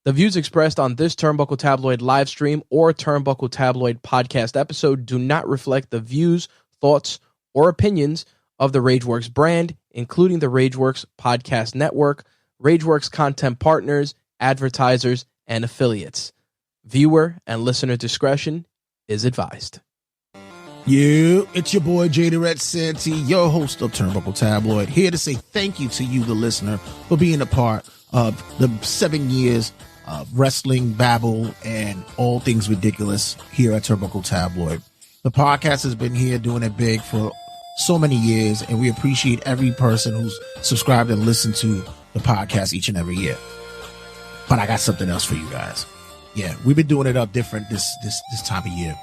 The views expressed on this Turnbuckle Tabloid live stream or Turnbuckle Tabloid podcast episode do not reflect the views, thoughts, or opinions of the Rageworks brand, including the Rageworks Podcast Network, Rageworks content partners, advertisers, and affiliates. Viewer and listener discretion is advised. It's your boy Jada Red Santy, your host of Turnbuckle Tabloid, here to say thank you to you, the listener, for being a part of the 7 years of wrestling, babble, and all things ridiculous here at Turnbuckle Tabloid. The podcast has been here doing it big for so many years, and we appreciate every person who's subscribed and listened to the podcast each and every year. But I got something else for you guys. Yeah, we've been doing it up different this time of year.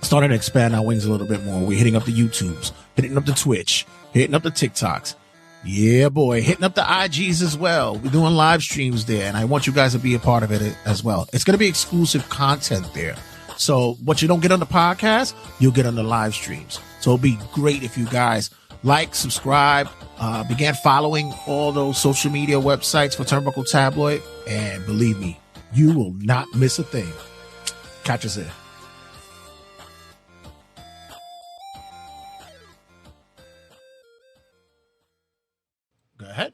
Starting to expand our wings a little bit more. We're hitting up the YouTubes, hitting up the Twitch, hitting up the TikToks. Yeah, boy, hitting up the IGs as well. We're doing live streams there, and I want you guys to be a part of it as well. It's going to be exclusive content there. So what you don't get on the podcast, you'll get on the live streams. So it'll be great if you guys like, subscribe, began following all those social media websites for Turnbuckle Tabloid, and believe me, you will not miss a thing. Catch us there. Go ahead.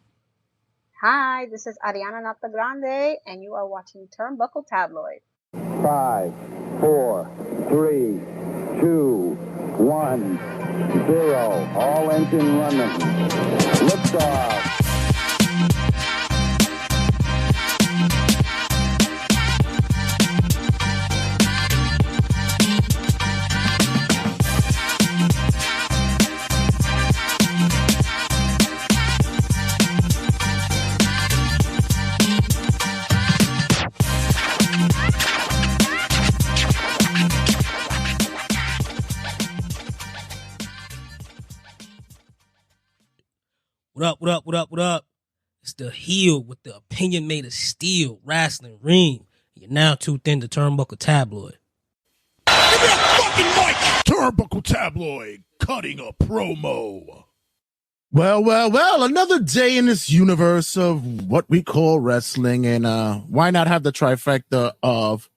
Hi, this is Ariana Naptagrande, and you are watching Turnbuckle Tabloid. 5, 4, 3, 2, 1, 0. All engine running. Liftoff. What up? It's the heel with the opinion made of steel, wrestling ring. You're now tuned in to Turnbuckle Tabloid. Give me a fucking mic! Turnbuckle Tabloid, cutting a promo. Well, another day in this universe of what we call wrestling, and why not have the trifecta of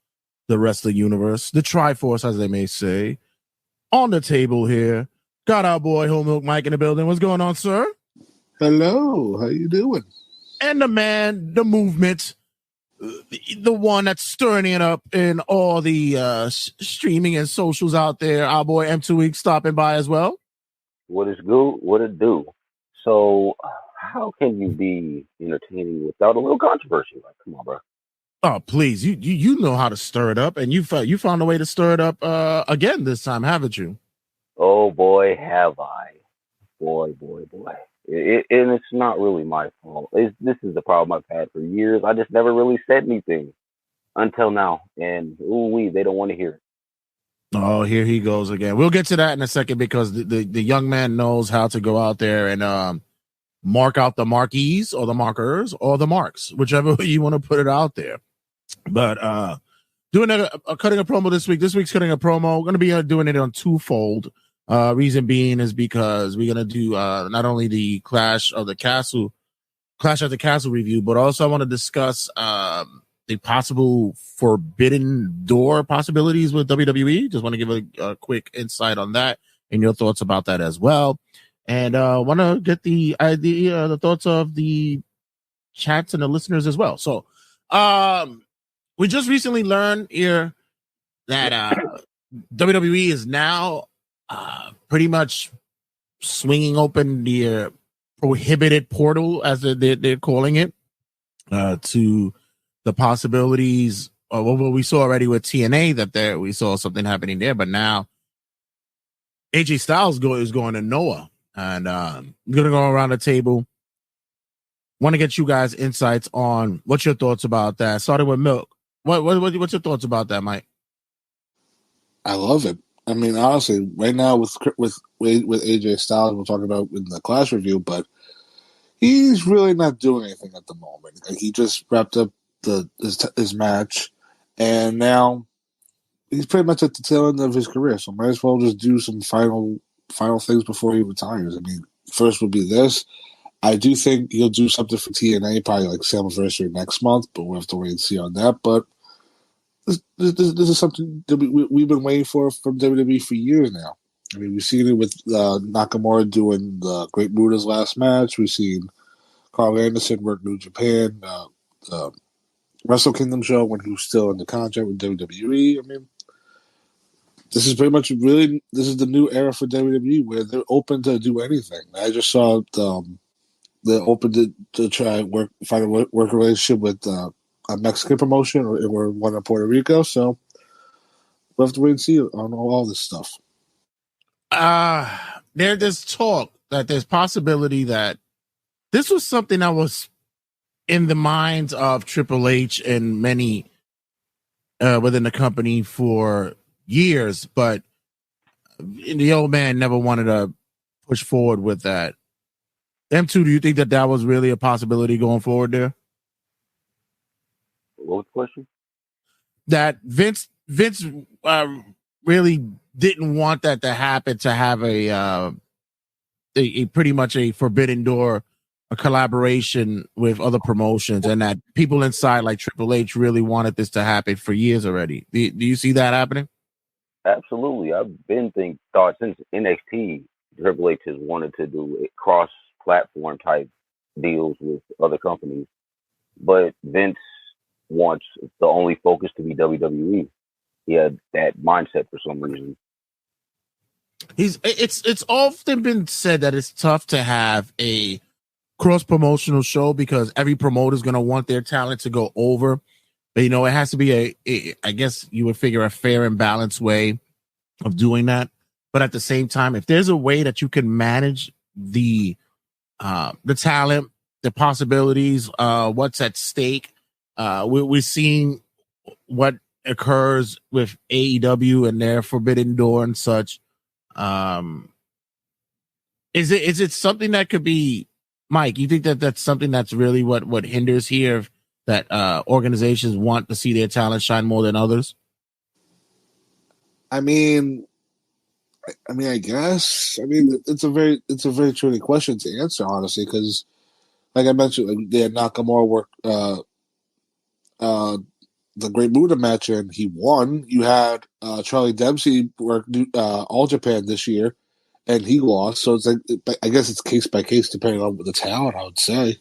the wrestling universe, the Triforce, as they may say, on the table here. Got our boy Whole Milk Mike in the building. What's going on, sir? Hello, how you doing? And the man, the movement, the one that's stirring it up in all the streaming and socials out there, our boy M2 Week stopping by as well. What is good? What it do? So, how can you be entertaining without a little controversy? Like, come on, bro. Oh, please, you know how to stir it up, and you found a way to stir it up again this time, haven't you? Oh boy, have I! Boy. And it's not really my fault. This is the problem I've had for years. I just never really said anything until now, and they don't want to hear it. Oh, here he goes again. We'll get to that in a second because the young man knows how to go out there and mark out the marquees or the markers or the marks, whichever way you want to put it out there. But doing a cutting a promo this week. This week's cutting a promo. We're going to be doing it on twofold. Reason being is because we're going to do not only the Clash at the Castle review, but also I want to discuss the possible Forbidden Door possibilities with WWE. Just want to give a quick insight on that and your thoughts about that as well. And want to get the idea, the thoughts of the chats and the listeners as well. So we just recently learned here that WWE is now pretty much swinging open the prohibited portal, as they're calling it, to the possibilities of what we saw already with TNA, that we saw something happening there. But now AJ Styles is going to Noah, and I'm going to go around the table. Want to get you guys insights on what's your thoughts about that. Starting with Milk. What's your thoughts about that, Mike? I love it. I mean, honestly, right now with AJ Styles, we'll talk about in the Clash review, but he's really not doing anything at the moment. Like, he just wrapped up his match, and now he's pretty much at the tail end of his career. So might as well just do some final things before he retires. I mean, first would be this, I do think he'll do something for TNA, probably like Slammiversary next month, but we'll have to wait and see on that. But this is something that we've been waiting for from WWE for years now. I mean, we've seen it with Nakamura doing the Great Muda's last match. We've seen Carl Anderson work New Japan, the Wrestle Kingdom show when he was still in the contract with WWE. I mean, this is pretty much this is the new era for WWE where they're open to do anything. I just saw they're open to try and find a work relationship with a Mexican promotion or one in Puerto Rico. So we'll have to wait and see on all this stuff. There's talk that there's possibility that this was something that was in the minds of Triple H and many within the company for years, but the old man never wanted to push forward with that. M2, do you think that was really a possibility going forward there? What was the question? That Vince really didn't want that to happen, to have a pretty much a forbidden door, a collaboration with other promotions, and that people inside like Triple H really wanted this to happen for years already. Do you see that happening? Absolutely. I've been thought since NXT, Triple H has wanted to do a cross-platform type deals with other companies, but Vince wants the only focus to be WWE. He had that mindset for some reason. It's often been said that it's tough to have a cross-promotional show because every promoter is going to want their talent to go over. But, it has to be I guess you would figure, a fair and balanced way of doing that. But at the same time, if there's a way that you can manage the talent, the possibilities, what's at stake, we're seeing what occurs with AEW and their Forbidden Door and such. Is it something that could be, Mike? You think that that's something that's really what hinders here, that organizations want to see their talent shine more than others? I guess. It's a very tricky question to answer, honestly, because, like I mentioned, they had Nakamura work the Great Muda match, and he won. You had Charlie Dempsey work All Japan this year, and he lost. So it's like, I guess it's case by case depending on the talent, I would say.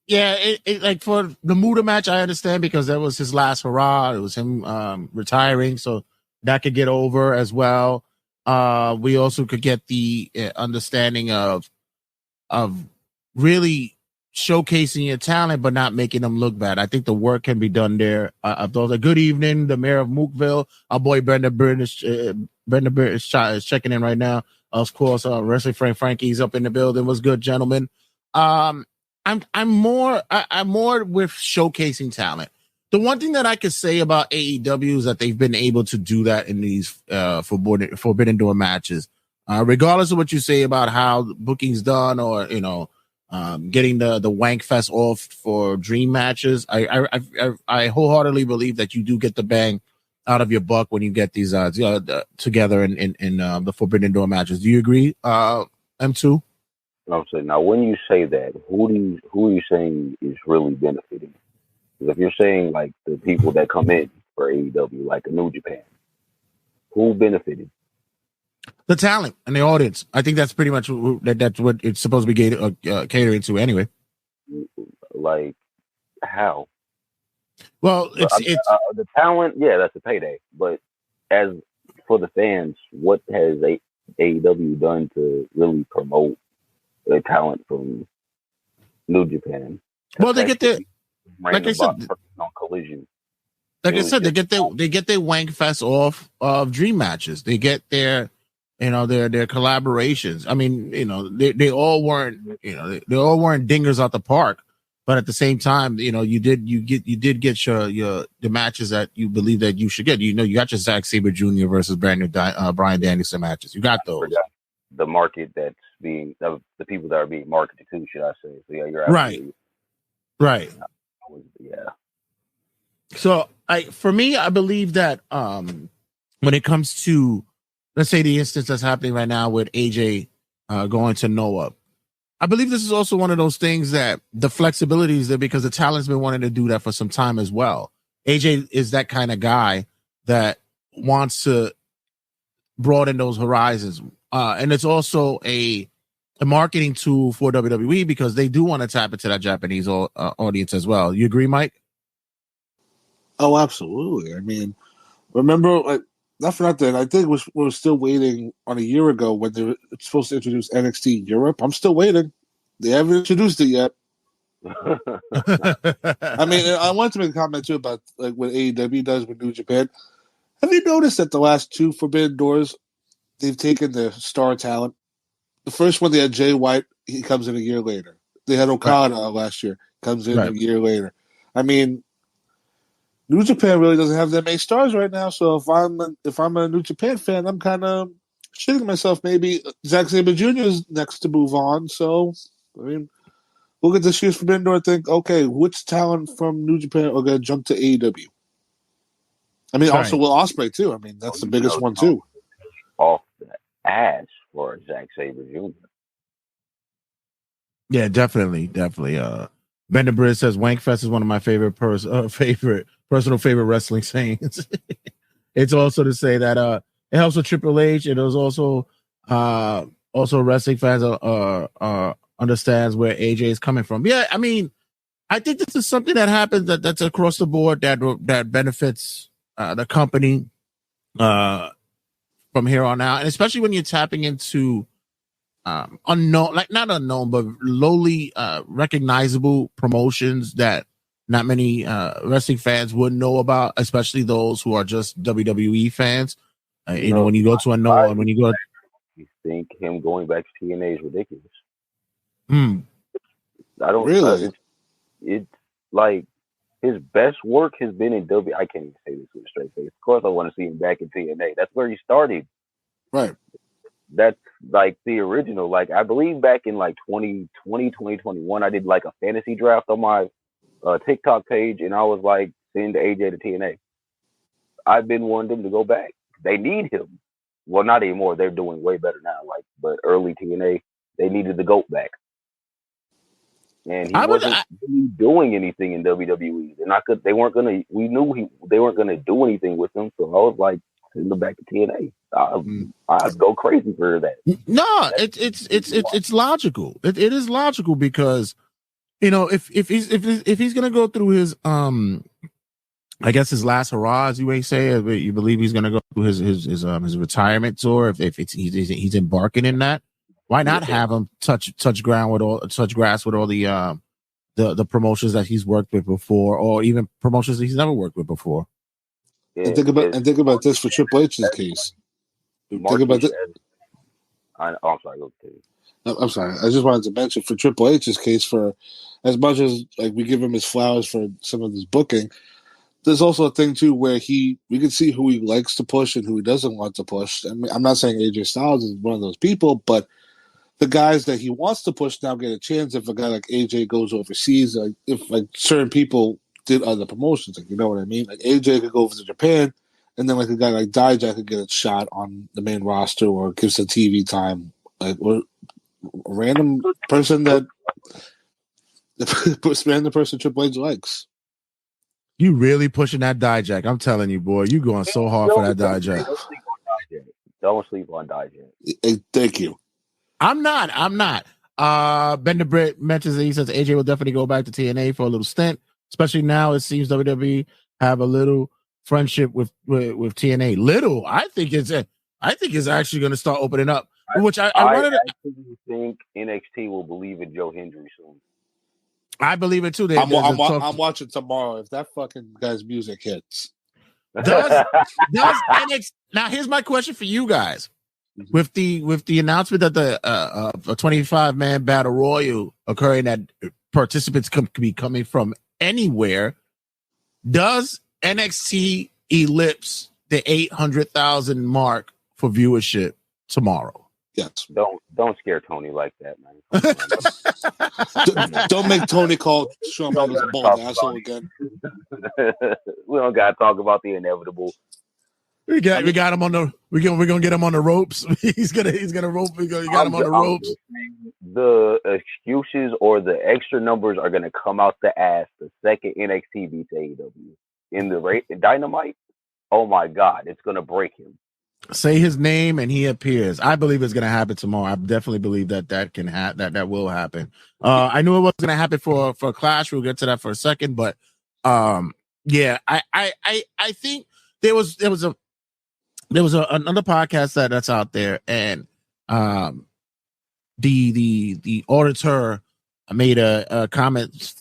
Yeah, like for the Muda match, I understand because that was his last hurrah. It was him retiring, so that could get over as well. We also could get the understanding of really showcasing your talent, but not making them look bad. I think the work can be done there. I thought a good evening, the mayor of Mookville, our boy Brenda Byrne is checking in right now. Of course, Wrestling Frankie's up in the building. What's good, gentlemen? I'm more with showcasing talent. The one thing that I could say about AEW is that they've been able to do that in these Forbidden Door matches, regardless of what you say about how the booking's done, or getting the wank fest off for dream matches. I wholeheartedly believe that you do get the bang out of your buck when you get these together in the Forbidden Door matches. Do you agree, M2? I'm saying, now, when you say that, who are you saying is really benefiting? Because if you're saying like the people that come in for AEW, like a New Japan, who benefited? The talent and the audience. I think that's pretty much that's what it's supposed to be catering to anyway. Like how? Well, it's the talent. Yeah, that's a payday. But as for the fans, what has AEW done to really promote the talent from New Japan? Well, they get their, like I said, on Collision. Like I said, they get their wank fest off of dream matches. They get their their collaborations. I mean, they all weren't dingers out the park, but at the same time, you did get your matches that you believe that you should get. You got your Zack Sabre Jr. versus Bryan Danielson matches. You got those. The market that's being the people that are being marketed to, should I say? So yeah, you're right. Yeah. So for me, I believe that when it comes to, let's say, the instance that's happening right now with AJ going to Noah. I believe this is also one of those things that the flexibility is there because the talent's been wanting to do that for some time as well. AJ is that kind of guy that wants to broaden those horizons. And it's also a marketing tool for WWE because they do want to tap into that Japanese audience as well. You agree, Mike? Oh, absolutely. I mean, remember, like, not for nothing, I think we're still waiting on a year ago when they were supposed to introduce NXT Europe. I'm still waiting. They haven't introduced it yet. I mean, I wanted to make a comment too about like what AEW does with New Japan. Have you noticed that the last two Forbidden Doors, they've taken the star talent? The first one, they had Jay White. He comes in a year later. They had Okada last year. Comes in a year later. I mean, New Japan really doesn't have that many stars right now. So if I'm a New Japan fan, I'm kind of shitting myself. Maybe Zack Sabre Jr. is next to move on. So, I mean, look at this year's Forbidden Door and think, okay, which talent from New Japan are going to jump to AEW? I mean, also Will Ospreay, too. I mean, that's the biggest one, too. Off the ass for Zack Sabre Jr. Yeah, definitely. Bender Briz says Wankfest is one of my favorite personal favorite wrestling sayings. It's also to say that it helps with Triple H. It is also wrestling fans understands where AJ is coming from. Yeah, I mean, I think this is something that happens that's across the board that benefits the company from here on out, and especially when you're tapping into unknown, like not unknown, but lowly recognizable promotions that not many wrestling fans would know about, especially those who are just WWE fans. You know, when you go to unknown, when you go, you think him going back to TNA is ridiculous. I don't really. It's like his best work has been in W. I can't even say this with a straight face. Of course, I want to see him back in TNA. That's where he started. Right. That's like the original. Like I believe back in like 2020, 2021, I did like a fantasy draft on my TikTok page, and I was like, send AJ to TNA. I've been wanting them to go back. They need him. Well, not anymore. They're doing way better now. Like, but early TNA, they needed the GOAT back. And he wasn't really doing anything in WWE. They weren't gonna. We knew they weren't gonna do anything with him. So I was like, send him back to TNA. I'd go crazy for that. No, it's logical. It is logical because, you know, if he's gonna go through his I guess his last hurrah, as you may say, you believe he's gonna go through his retirement tour. If he's embarking in that. Why not have him touch grass with all the promotions that he's worked with before, or even promotions that he's never worked with before? Yeah, and think about this for Triple H's case. Think about this. I'm sorry. I'm sorry. I just wanted to mention for Triple H's case, for as much as like we give him his flowers for some of his booking, there's also a thing too where we can see who he likes to push and who he doesn't want to push. I mean, I'm not saying AJ Styles is one of those people, but the guys that he wants to push now get a chance if a guy like AJ goes overseas. Like if like certain people did other promotions, like you know what I mean. Like AJ could go over to Japan, and then like a guy like Dijak could get a shot on the main roster or give some TV time. Like or a random person that the person Triple H likes. You really pushing that Dijak? I'm telling you, boy, you going so hard for that Dijak. Don't sleep on Dijak. Thank you. I'm not. Bender Britt mentions that he says AJ will definitely go back to TNA for a little stint, especially now it seems WWE have a little friendship with TNA. Little, I think it's actually going to start opening up. Which I actually think NXT will believe in Joe Hendry soon. I believe it too. I'm watching tomorrow if that fucking guy's music hits. Does NXT? Now here's my question for you guys. With the announcement that the a 25-man battle royal occurring, that participants can be coming from anywhere, does NXT ellipse the 800,000 mark for viewership tomorrow? Yes. Don't scare Tony like that, man. Don't make Tony call Shawn Michaels a bald asshole again. We don't gotta talk about the inevitable. We got him on the we're gonna get him on the ropes. he's gonna rope. You got him on the ropes. The excuses or the extra numbers are gonna come out the ass the second NXT beats AEW in the Dynamite. Oh my God, it's gonna break him. Say his name and he appears. I believe it's gonna happen tomorrow. I definitely believe that can that will happen. I knew it was gonna happen for Clash. We'll get to that for a second, but yeah, I think there was another podcast that's out there, and the auditor made a comment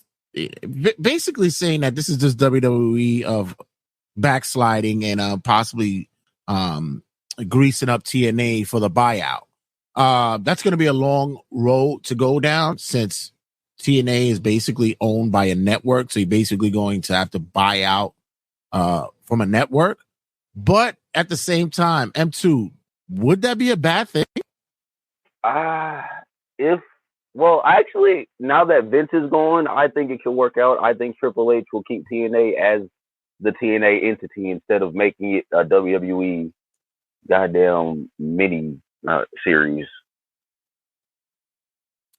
basically saying that this is just WWE of backsliding and possibly greasing up TNA for the buyout. That's going to be a long road to go down since TNA is basically owned by a network, so you're basically going to have to buy out from a network. But at the same time, M2, would that be a bad thing? Actually, now that Vince is gone, I think it can work out. I think Triple H will keep TNA as the TNA entity instead of making it a WWE goddamn mini series.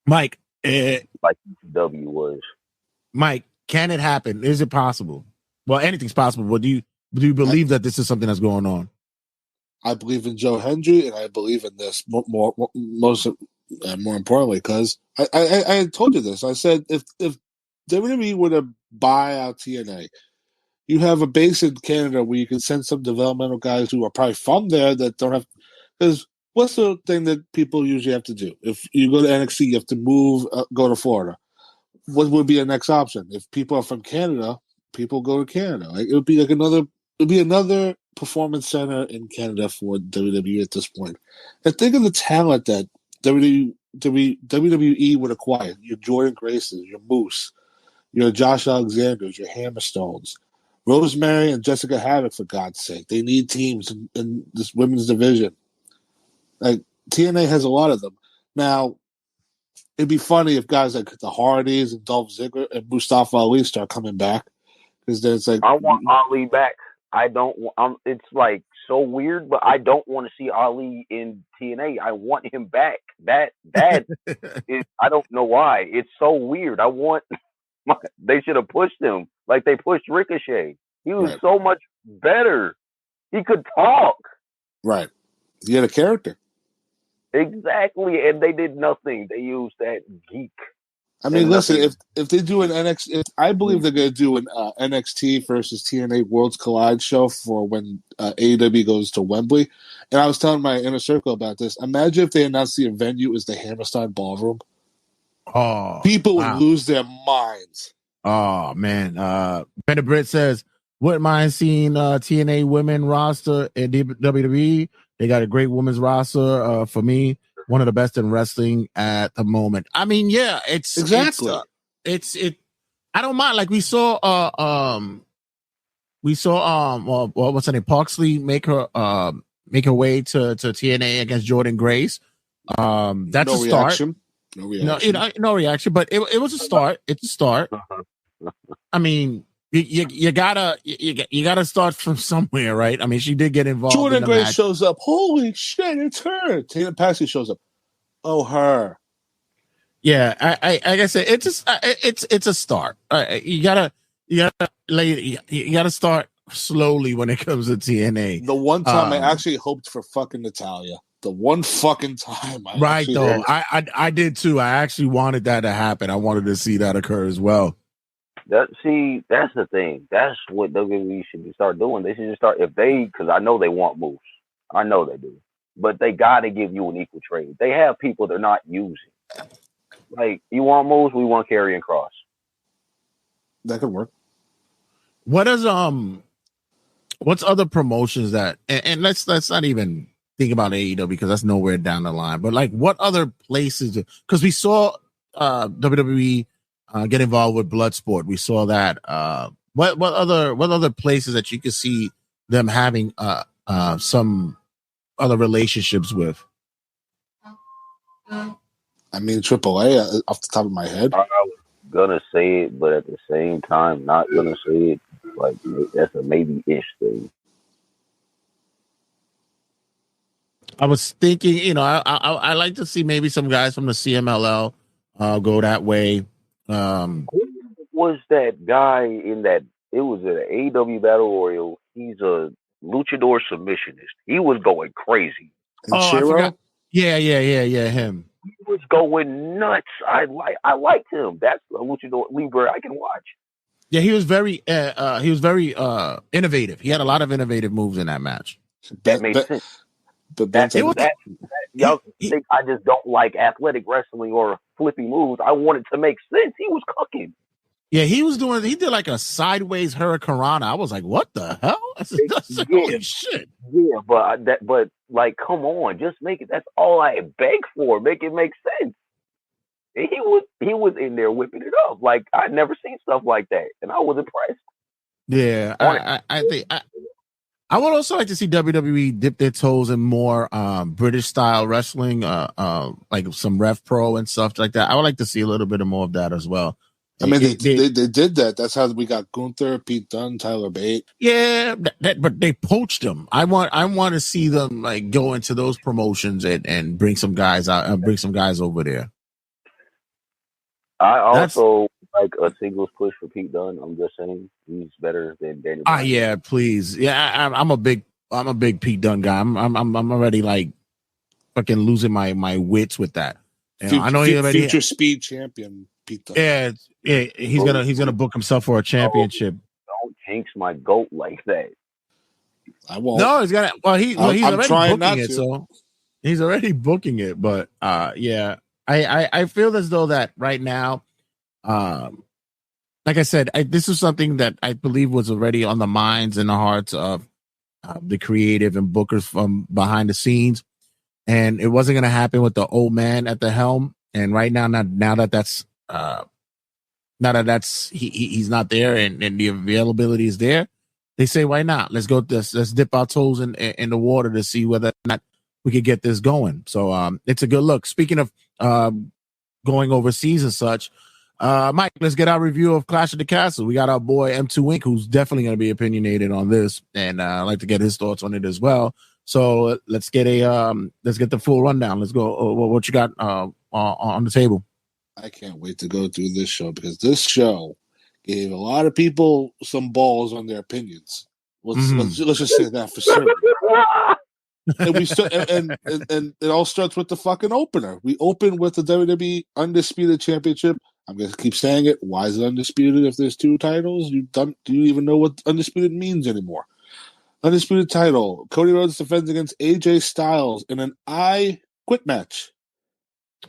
Mike, like W was. Mike, can it happen? Is it possible? Well, anything's possible. But do you believe that this is something that's going on? I believe in Joe Hendry, and I believe in this more importantly, because I told you this. I said if WWE were to buy out TNA, you have a base in Canada where you can send some developmental guys who are probably from there that don't have. Because what's the thing that people usually have to do? If you go to NXT, you have to move, go to Florida. What would be a next option? If people are from Canada, people go to Canada. Like, it would be like another performance center in Canada for WWE at this point. And think of the talent that WWE would acquire. Your Jordan Graces, your Moose, your Josh Alexanders, your Hammerstones, Rosemary and Jessica Havoc, for God's sake. They need teams in this women's division. Like, TNA has a lot of them. Now, it'd be funny if guys like the Hardys and Dolph Ziggler and Mustafa Ali start coming back. Because then it's like, I want Ali back. I don't. It's like so weird, but I don't want to see Ali in TNA. I want him back. That is. I don't know why. It's so weird. They should have pushed him like they pushed Ricochet. He was so much better. He could talk. Right. He had a character. Exactly, and they did nothing. They used that geek. I mean, listen, if they do an NXT, I believe they're going to do an NXT versus TNA Worlds Collide show for when AEW goes to Wembley. And I was telling my inner circle about this. Imagine if they announced the venue as the Hammerstein Ballroom. Oh, people would lose their minds. Oh man, Brenda Britt says, wouldn't mind seeing TNA women roster in WWE. They got a great women's roster. For me, one of the best in wrestling at the moment. I mean, yeah, it's exactly. It's I don't mind. Like we saw what's her name? Parksley make her way to TNA against Jordan Grace. That's no a start. Reaction. No reaction. No reaction, but it was a start. It's a start. I mean, you gotta start from somewhere, right? I mean, she did get involved. Jordan Grace shows up. Holy shit, it's her. Taylor Paxley shows up. Oh, her. Yeah, I said it's a start. You gotta start slowly when it comes to TNA. The one time I actually hoped for fucking Natalia. The one fucking time. I did too. I actually wanted that to happen. I wanted to see that occur as well. That's the thing. That's what WWE should start doing. They should just start because I know they want moves. I know they do, but they got to give you an equal trade. They have people they're not using. Like, you want moves, we want Karrion Kross. That could work. What is what's other promotions that and let's not even think about AEW because that's nowhere down the line. But like, what other places? Because we saw WWE get involved with Bloodsport. We saw that. What other places that you could see them having some other relationships with? I mean, AAA off the top of my head. I was gonna say it, but at the same time, not gonna say it. Like, that's a maybe-ish thing. I was thinking, I like to see maybe some guys from the CMLL go that way. Who was that guy in that? It was an AEW Battle Royal. He's a luchador submissionist. He was going crazy. And I forgot. Shiro? Yeah, him. He was going nuts. I liked him. That's a luchador Libre I can watch. Yeah, he was very innovative. He had a lot of innovative moves in that match. That made sense. But Ben's It was Y'all think I just don't like athletic wrestling or flippy moves. I want it to make sense. He was cooking. Yeah, he did like a sideways hurricanrana. I was like, what the hell? That's holy shit. Yeah, but like, come on, just make it. That's all I beg for. Make it make sense. He was in there whipping it up. Like, I'd never seen stuff like that, and I was impressed. Yeah, I think I would also like to see WWE dip their toes in more British style wrestling, like some Rev Pro and stuff like that. I would like to see a little bit more of that as well. I mean, they did that. That's how we got Gunther, Pete Dunne, Tyler Bate. Yeah, but they poached them. I want to see them like go into those promotions and bring some guys out and bring some guys over there. I also like a singles push for Pete Dunne. I'm just saying he's better than Daniel Bryan. Yeah, please. Yeah, I'm a big Pete Dunne guy. I'm already like fucking losing my wits with that. I know he already future speed champion Pete Dunne. Yeah, he's gonna book himself for a championship. Don't jinx my goat like that. I won't. No, he's gonna. Well, he's already booking it, to. so he's already booking it. But yeah, I feel as though that right now, like I said, this is something that I believe was already on the minds and the hearts of the creative and bookers from behind the scenes, and it wasn't gonna happen with the old man at the helm. And right now, now that he's not there and the availability is there, they say, why not? Let's dip our toes in the water to see whether or not we could get this going. So it's a good look. Speaking of going overseas and such, Mike, let's get our review of Clash of the Castle. We got our boy M2 Inc., who's definitely going to be opinionated on this, and I'd like to get his thoughts on it as well. So let's get the full rundown. Let's go. What you got on the table? I can't wait to go through this show because this show gave a lot of people some balls on their opinions. Let's just say that for certain. And it all starts with the fucking opener. We open with the WWE Undisputed Championship. I'm gonna keep saying it. Why is it undisputed if there's two titles? Do you even know what undisputed means anymore? Undisputed title. Cody Rhodes defends against AJ Styles in an I Quit match.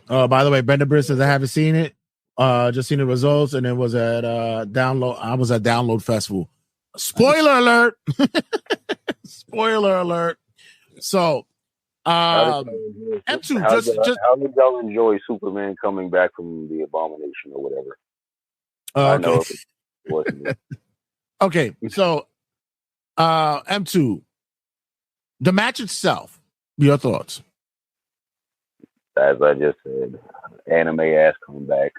By the way, Brenda Britt says I haven't seen it. Just seen the results, and it was at Download. I was at Download Festival. Spoiler alert! Spoiler alert! So, M2, how did y'all enjoy Superman coming back from the Abomination or whatever? I know it wasn't. Okay, so M2, the match itself. Your thoughts? As I just said, anime ass coming back.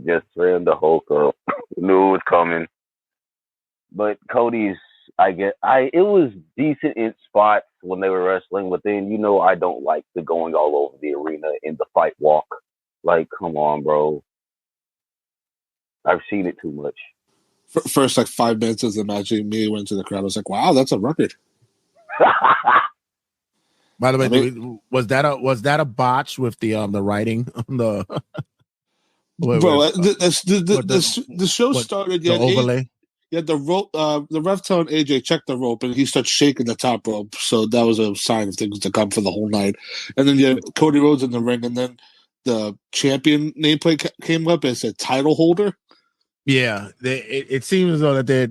Just trimmed the Hulk up. Knew it was coming. But Cody's, it was decent in spots when they were wrestling, but then I don't like the going all over the arena in the fight walk. Like, come on, bro. I've seen it too much. First, like 5 minutes of the match, me went to the crowd. I was like, "Wow, that's a record." By the way, was that a botch with the writing on the? The show started. The overlay. The rope. The ref telling AJ check the rope, and he starts shaking the top rope. So that was a sign of things to come for the whole night. And then Cody Rhodes in the ring, and then the champion nameplate came up and said title holder. Yeah, it seems as though that they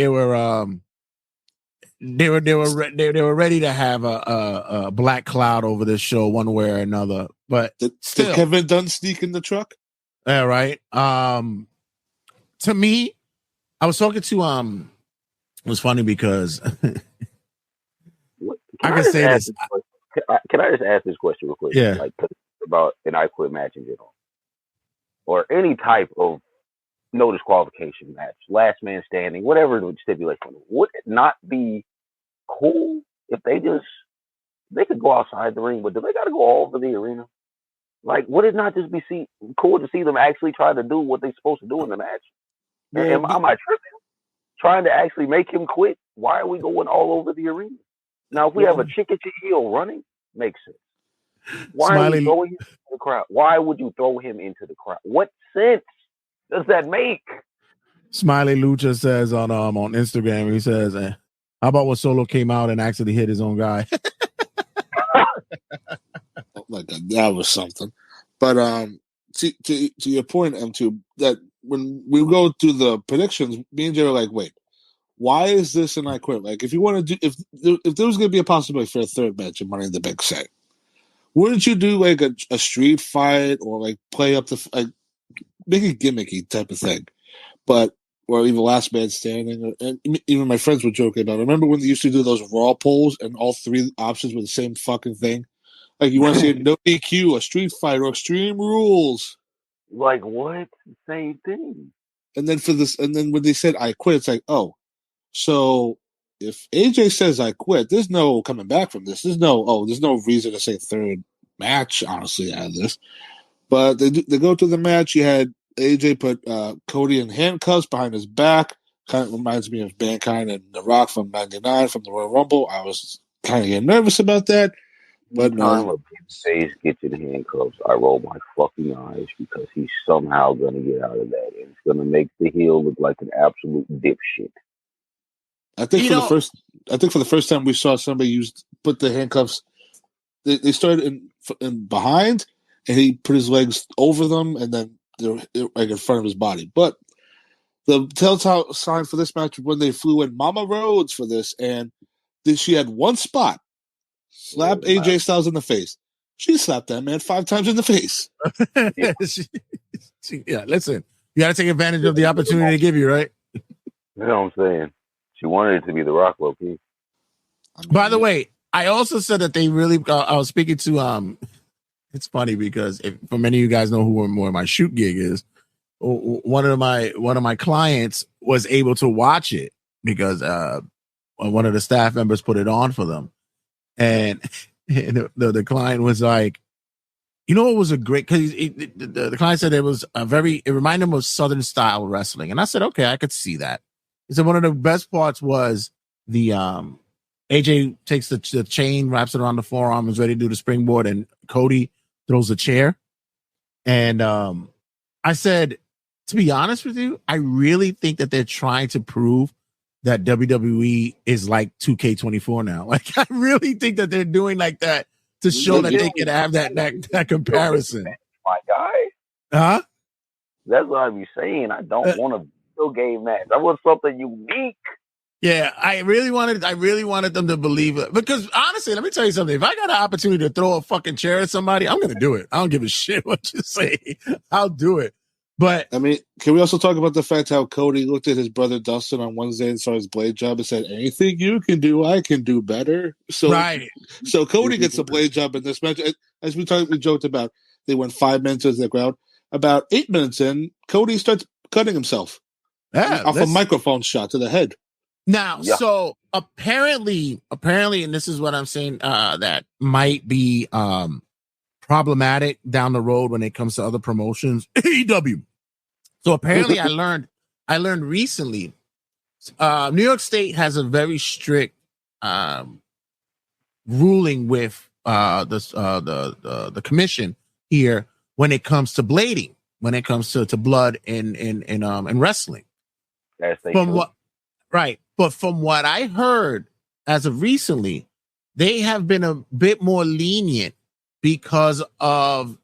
were ready to have a black cloud over this show one way or another. But did Kevin Dunn sneak in the truck? Yeah, right. To me, I was talking to it was funny because I can say this. Can I just ask this question real quick? Yeah. Like about an I Quit match in general, or any type of no disqualification match, last man standing, whatever the stipulation. Would it not be cool if they just They could go outside the ring, but do they got to go all over the arena? Like, would it not just be cool to see them actually try to do what they're supposed to do in the match? Am I tripping? Trying to actually make him quit? Why are we going all over the arena? Now, if we have a chicken to heel running, makes sense. Why are we throwing him into the crowd? Why would you throw him into the crowd? What sense does that make? Smiley Lucha says on Instagram, he says, how about when Solo came out and actually hit his own guy? Oh my God, that was something. But to your point, M2, that when we go through the predictions, me and Jay were like, wait, why is this an I Quit? Like, if you want to do, if there was going to be a possibility for a third match of Money in the Bank, say, wouldn't you do like a street fight or like play up the like make it gimmicky type of thing? But or even last man standing, and even my friends were joking about it. Remember when they used to do those Raw polls and all three options were the same fucking thing? Like, you want to see no DQ, a street fight, or Extreme Rules. Like, what? Same thing. And then when they said I quit, it's like, oh, so if AJ says I quit, there's no coming back from this. There's no reason to say third match, honestly, out of this. But they go to the match. You had AJ put Cody in handcuffs behind his back. Kind of reminds me of Mankind and The Rock from '99 from the Royal Rumble. I was kind of getting nervous about that. But no. Face get you the handcuffs, I roll my fucking eyes because he's somehow gonna get out of that, and it's gonna make the heel look like an absolute dipshit. I think for the first time we saw somebody put the handcuffs. They started in behind, and he put his legs over them, and then they're like in front of his body. But the telltale sign for this match was when they flew in Mama Rhodes for this, and then she had one spot. Slap AJ Styles in the face. She slapped that man 5 times in the face. Yeah, listen, you got to take advantage of the opportunity they give you, right? You know what I'm saying? She wanted it to be The Rock, low-key. By the way, I also said that they really. I was speaking to. It's funny because for many of you guys know who more my shoot gig is. One of my clients was able to watch it because one of the staff members put it on for them. And the client was like, you know, it was a great, because the client said it reminded him of Southern style wrestling. And I said, okay, I could see that. He said one of the best parts was the AJ takes the chain, wraps it around the forearm, is ready to do the springboard, and Cody throws a chair. And I said, to be honest with you, I really think that they're trying to prove that WWE is like 2K24 now. Like, I really think that they're doing like that to show that they can have that comparison. My guy. Huh? That's what I be saying. I don't want a video game match. I want something unique. Yeah, I really wanted them to believe it. Because honestly, let me tell you something. If I got an opportunity to throw a fucking chair at somebody, I'm going to do it. I don't give a shit what you say. I'll do it. But I mean, can we also talk about the fact how Cody looked at his brother Dustin on Wednesday and saw his blade job and said, anything you can do, I can do better. So, right. So Cody gets a blade job in this match. As we joked about, they went 5 minutes into the crowd. About 8 minutes in, Cody starts cutting himself off a microphone shot to the head. Now, so apparently, and this is what I'm saying, that might be problematic down the road when it comes to other promotions. AEW. So apparently, I learned recently, New York State has a very strict ruling with the commission here when it comes to blading, when it comes to blood in wrestling. Right. But from what I heard as of recently, they have been a bit more lenient because of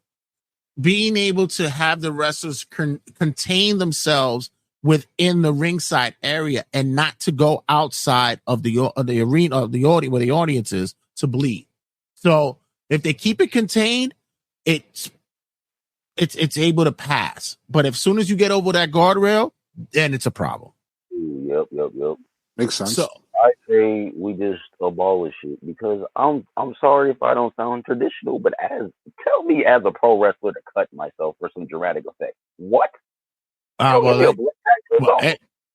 being able to have the wrestlers contain themselves within the ringside area and not to go outside of the arena of the audience where the audience is to bleed. So if they keep it contained, it's able to pass. But as soon as you get over that guardrail, then it's a problem. Yep. Makes sense. So I say we just abolish it because I'm sorry if I don't sound traditional, but tell me as a pro wrestler to cut myself for some dramatic effect. What?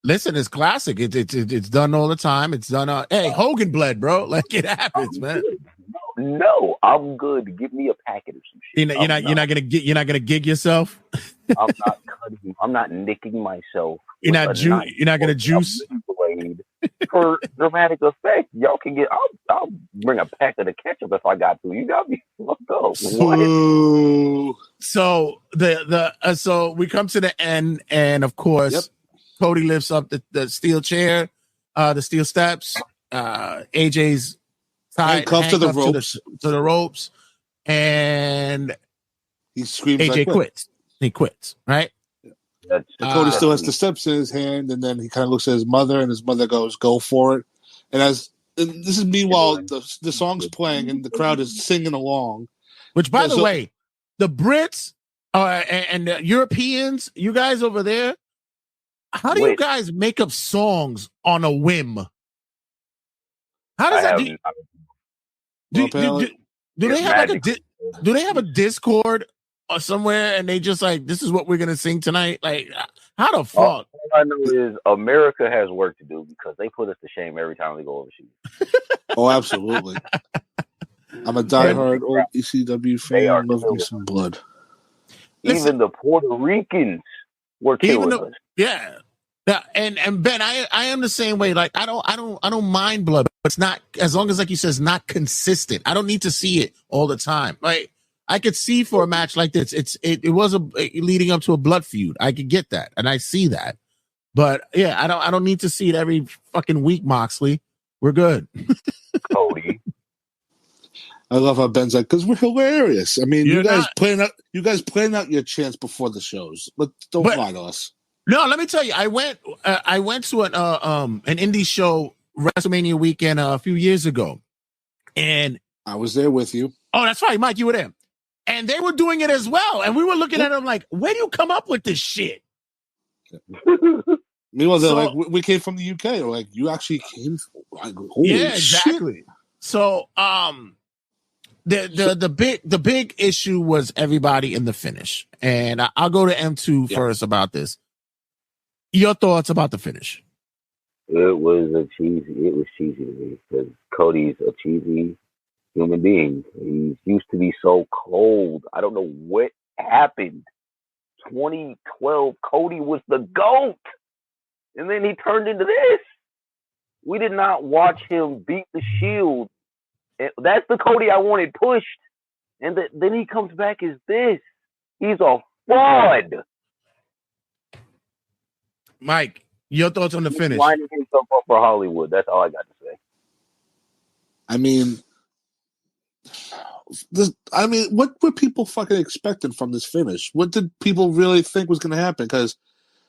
Listen, it's classic. It's done all the time. It's done. Hey, Hogan bled, bro. Like, it happens, man. No, I'm good. Give me a packet or some shit. You're not gonna gig yourself. I'm not cutting. I'm not nicking myself. You're with not a knife you're not gonna or a juice. blade for dramatic effect. Y'all can get. I'll bring a pack of the ketchup if I got to. You got me fucked up. What? Boo. So so we come to the end, and of course, Cody lifts up the steel chair, the steel steps. AJ's Handcuffed to the ropes. to the ropes, and he screams. AJ quits. He quits, right? And Cody still has the steps in his hand, and then he kind of looks at his mother, and his mother goes, "Go for it." And this is meanwhile the song's playing, and the crowd is singing along. Which, by the way, the Brits and the Europeans, you guys over there, how do you guys make up songs on a whim? How does that? Do they have like do they have a Discord or somewhere, and they just like, this is what we're gonna sing tonight? Like, how the fuck? All I know is America has work to do because they put us to shame every time we go overseas. Oh, absolutely. I'm a diehard old ECW fan. Love me some blood. Even the Puerto Ricans were killing us. Yeah. And Ben, I am the same way. Like, I don't mind blood, but it's not, as long as, like you says, not consistent. I don't need to see it all the time. Like, I could see for a match like this, it was leading up to a blood feud. I could get that, and I see that. But yeah, I don't need to see it every fucking week, Moxley. We're good. Cody. I love how Ben's like, because we're hilarious. I mean, you guys plan out your chance before the shows, but don't lie to us. No, let me tell you, I went to an indie show WrestleMania weekend a few years ago, and I was there with you. Oh, that's right, Mike, you were there, and they were doing it as well, and we were looking at them like, where do you come up with this shit? Meanwhile, they're like, we came from the UK. They're like, you actually came from, like, holy exactly. Shit. So, the big issue was everybody in the finish, and I'll go to M2 first about this. Your thoughts about the finish? It was cheesy to me because Cody's a cheesy human being. He used to be so cold. I don't know what happened. 2012, Cody was the GOAT, and then he turned into this. We did not watch him beat the Shield. That's the Cody I wanted pushed, and then he comes back as this. He's a fraud. Mike, your thoughts on the finish? Lining himself up for Hollywood. That's all I got to say. I mean, what were people fucking expecting from this finish? What did people really think was going to happen? Because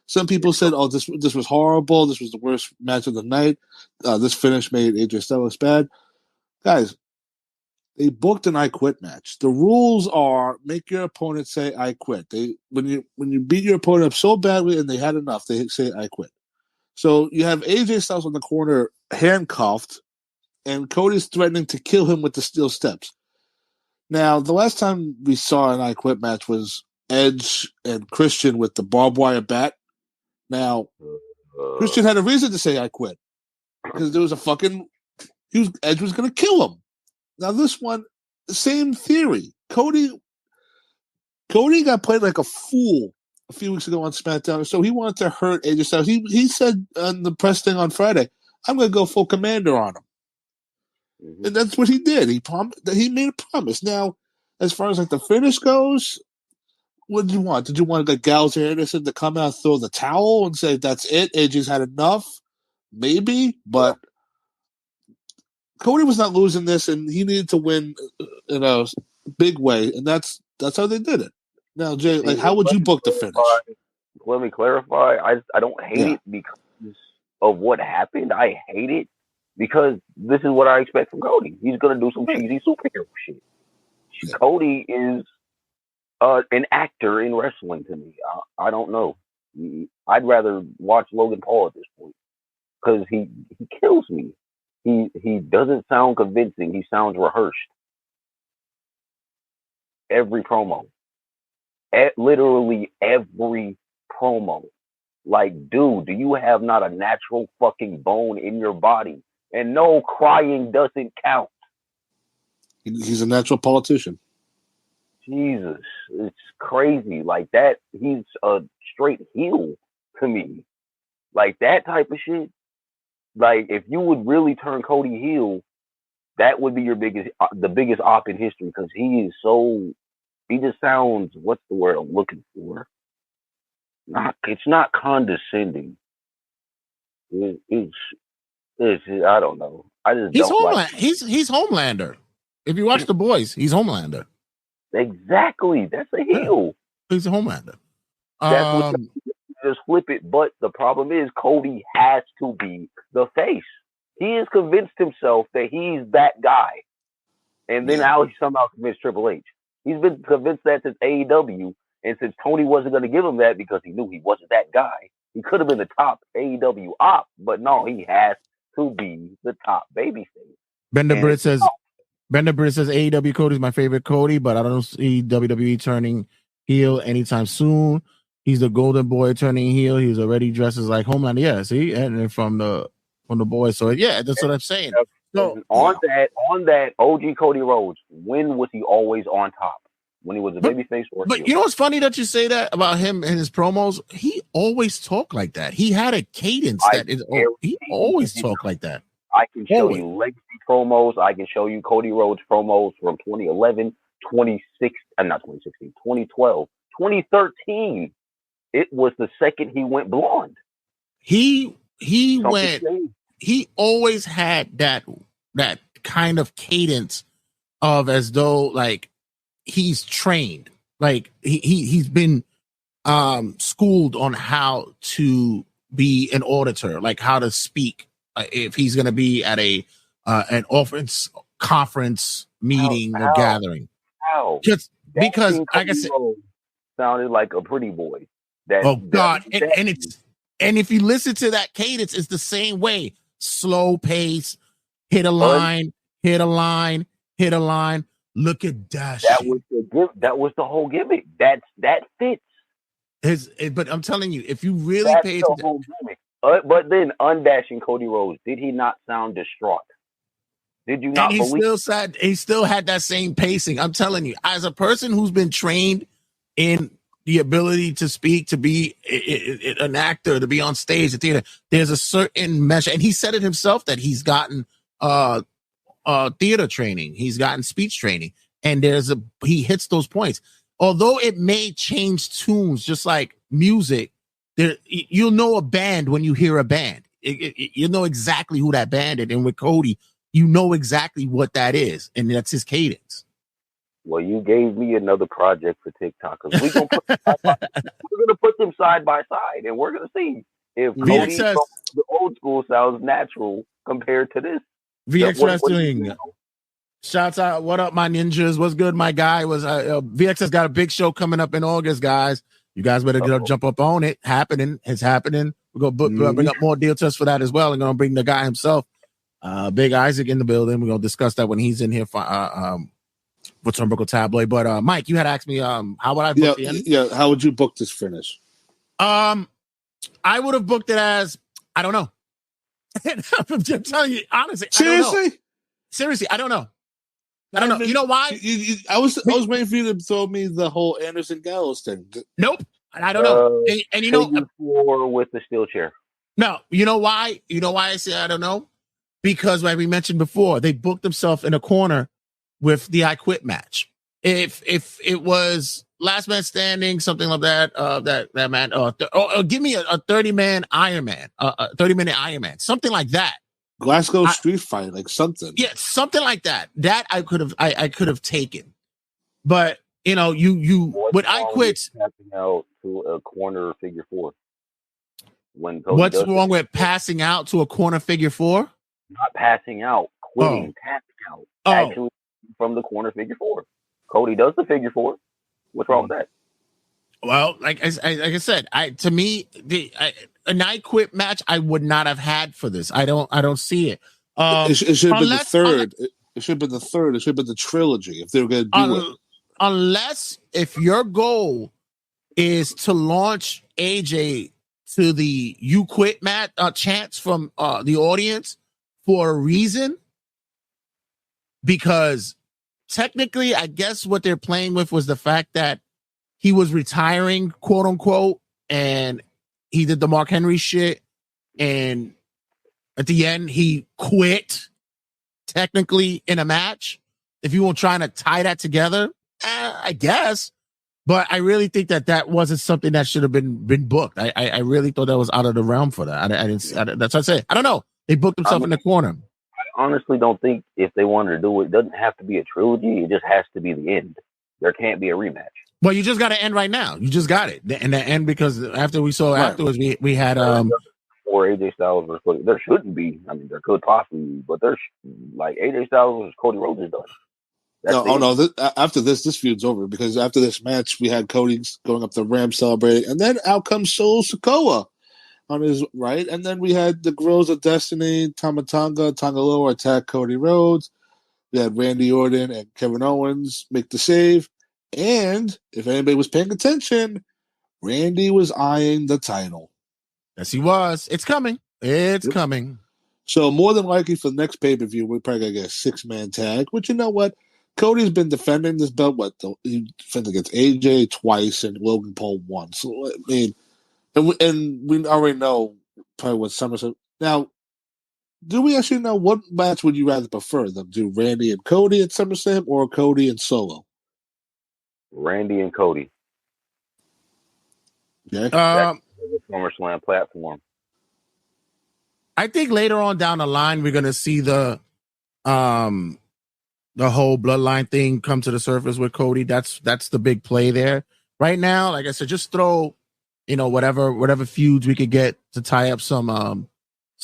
some people said, "Oh, this was horrible. This was the worst match of the night. This finish made AJ Styles bad." Guys, they booked an I Quit match. The rules are make your opponent say I quit. When you beat your opponent up so badly and they had enough, they say I quit. So you have AJ Styles on the corner handcuffed, and Cody's threatening to kill him with the steel steps. Now, the last time we saw an I Quit match was Edge and Christian with the barbed wire bat. Now, Christian had a reason to say I quit because there was Edge was going to kill him. Now this one, same theory. Cody got played like a fool a few weeks ago on SmackDown, so he wanted to hurt AJ Styles. He said on the press thing on Friday, "I'm going to go full commander on him," and that's what he did. He made a promise. Now, as far as like the finish goes, what did you want? Did you want like Gallows or Anderson to come out, throw the towel, and say that's it? AJ's had enough, maybe, but. Cody was not losing this, and he needed to win in a big way, and that's how they did it. Now, Jay, like, how would you book the finish? Let me clarify. I don't hate it because of what happened. I hate it because this is what I expect from Cody. He's going to do some cheesy superhero shit. Yeah. Cody is an actor in wrestling to me. I don't know. I'd rather watch Logan Paul at this point because he kills me. He doesn't sound convincing. He sounds rehearsed. Every promo. Literally every promo. Like, dude, do you have not a natural fucking bone in your body? And no, crying doesn't count. He's a natural politician. Jesus, it's crazy. Like that, he's a straight heel to me. Like that type of shit. Like if you would really turn Cody heel, that would be the biggest op in history because he is so. He just sounds. What's the word I'm looking for? It's not condescending. It's I don't know. I just He's don't Homeland. like. He's Homelander. If you watch The Boys, he's Homelander. Exactly. That's a heel. Yeah, he's a Homelander. That's what just flip it. But the problem is Cody has to be the face. He has convinced himself that he's that guy. And then how he somehow convinced Triple H. He's been convinced that since AEW. And since Tony wasn't going to give him that because he knew he wasn't that guy, he could have been the top AEW op. But no, he has to be the top babyface. Bender Britt says AEW Cody's my favorite Cody, but I don't see WWE turning heel anytime soon. He's the golden boy turning heel. He's already dressed as like Homelander. Yeah, see, and from the Boys. So yeah, that's what I'm saying. So on that OG Cody Rhodes, when was he always on top? When he was a babyface or But heel? you know what's funny that you say that about him and his promos? He always talked like that. He had a cadence he always talked like that. I can show you legacy promos. I can show you Cody Rhodes promos from 2011, 2016, 2012, 2013. It was the second he went blonde. He always had that kind of cadence of as though like he's trained, like he's been schooled on how to be an auditor, like how to speak if he's going to be at an offense conference meeting or gathering. How? Just because, like I said, sounded like a pretty boy. God, and if you listen to that cadence, it's the same way. Slow pace, hit a line, hit a line. Look at Dash. That was the whole gimmick. That fits. But I'm telling you, if you really pay attention. But then undashing Cody Rhodes, did he not sound distraught? Did you not believe? He still had that same pacing. I'm telling you, as a person who's been trained in the ability to speak, to be an actor, to be on stage, the theater, there's a certain measure, and he said it himself that he's gotten theater training, he's gotten speech training, and he hits those points. Although it may change tunes, just like music, you'll know a band when you hear a band. You know exactly who that band is, and with Cody, you know exactly what that is, and that's his cadence. Well, you gave me another project for TikTok because we're gonna put them side by side, and we're gonna see if Cody from the old school sounds natural compared to this. VX Wrestling. Shouts out. What up, my ninjas? What's good, my guy? VX has got a big show coming up in August, guys. You guys better jump up on it. It's happening. We're gonna bring up more deal tests for that as well. And gonna bring the guy himself, Big Isaac, in the building. We're gonna discuss that when he's in here for Turnbuckle Tabloid. But Mike, you had asked me how would I book the end? Yeah, how would you book this finish? I would have booked it as I don't know. I'm just telling you honestly. Seriously, I don't know. You know why? I was waiting for you to throw me the whole Anderson Gallows thing. Nope. I don't know. And you know, with the steel chair. No, you know why? You know why I say I don't know? Because like we mentioned before, they booked themselves in a corner with the I Quit match. If it was last man standing, something like that, that man, give me a 30-man Iron Man, a 30-minute Iron Man, something like that. Glasgow street fight, like something. Yeah, something like that. That I could have taken. But you know, you with I Quit passing out to a corner figure four. What's wrong with passing out to a corner figure four? Not passing out, quitting, tapping out. Actually from the corner figure four. Cody does the figure four. What's wrong with that? Well, like I said, to me, an I Quit match I would not have had for this. I don't see it. It should have been the third. It should have been the third. It should have been the trilogy if they were going to do it. Unless if your goal is to launch AJ to the "You Quit" chants from the audience for a reason, because technically, I guess what they're playing with was the fact that he was retiring, quote unquote, and he did the Mark Henry shit. And at the end, he quit technically in a match. If you were trying to tie that together, I guess. But I really think that wasn't something that should have been booked. I really thought that was out of the realm for that. I didn't. That's what I say. I don't know. They booked themselves in the corner. I honestly don't think if they wanted to do it, it doesn't have to be a trilogy. It just has to be the end. There can't be a rematch. Well, you just got to end right now. You just got it, and the end because after we saw afterwards, we had or AJ Styles versus Cody. There shouldn't be. I mean, there could possibly be, but there's like AJ Styles versus Cody Rhodes is done. After this feud's over because after this match, we had Cody going up the ramp celebrating, and then out comes Solo Sikoa on his right, and then we had the Girls of Destiny, Tamatanga, Tangaloa attack Cody Rhodes. We had Randy Orton and Kevin Owens make the save, and if anybody was paying attention, Randy was eyeing the title. Yes, he was. It's coming. It's coming. So more than likely for the next pay-per-view, we're probably going to get a 6-man tag, which you know what? Cody's been defending this belt. He defended against AJ twice and Logan Paul once. So, I mean, and we already know probably what SummerSlam. Now, do we actually know what match would you rather prefer? Them do Randy and Cody at SummerSlam or Cody and Solo? Randy and Cody. Yeah. That's the SummerSlam platform. I think later on down the line we're gonna see the whole bloodline thing come to the surface with Cody. That's the big play there. Right now, like I said, just throw, whatever feuds we could get to tie up some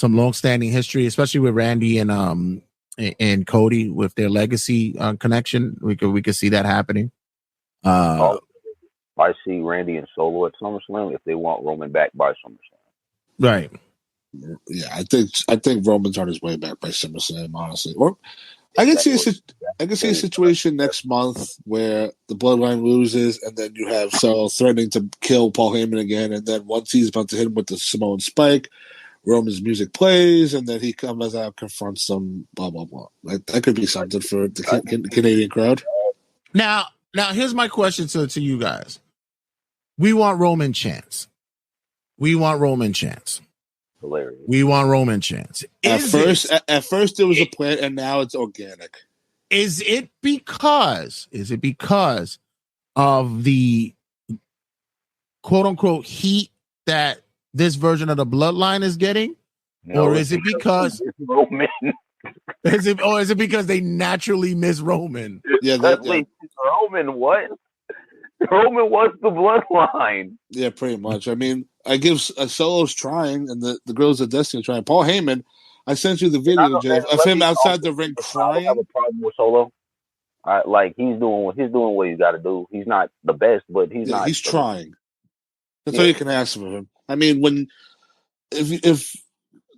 long-standing history, especially with Randy and Cody with their legacy connection. We could see that happening. I see Randy and Solo at SummerSlam if they want Roman back by SummerSlam. Right. Yeah, I think Roman's on his way back by SummerSlam, honestly. Or I can see a situation next month where the Bloodline loses, and then you have Solo threatening to kill Paul Heyman again, and then once he's about to hit him with the Samoan Spike, Roman's music plays, and then he comes out and confronts them. Blah blah blah. That could be something for the Canadian crowd. Now here's my question to you guys. We want Roman chants. Hilarious. We want Roman chants. At first there was a plan, and now it's organic. Is it because of the quote unquote heat that this version of the bloodline is getting? No, or is it because Roman? Is it because they naturally miss Roman? Yeah, Roman what? Roman was the bloodline. Yeah, pretty much. I mean, I give Solo's trying, and the Girls of Destiny are trying. Paul Heyman, I sent you the video, Jeff, of him outside the ring crying. I have a problem with Solo. He's doing what he's got to do. He's not the best, but he's not. He's trying. That's all you can ask of him. I mean, if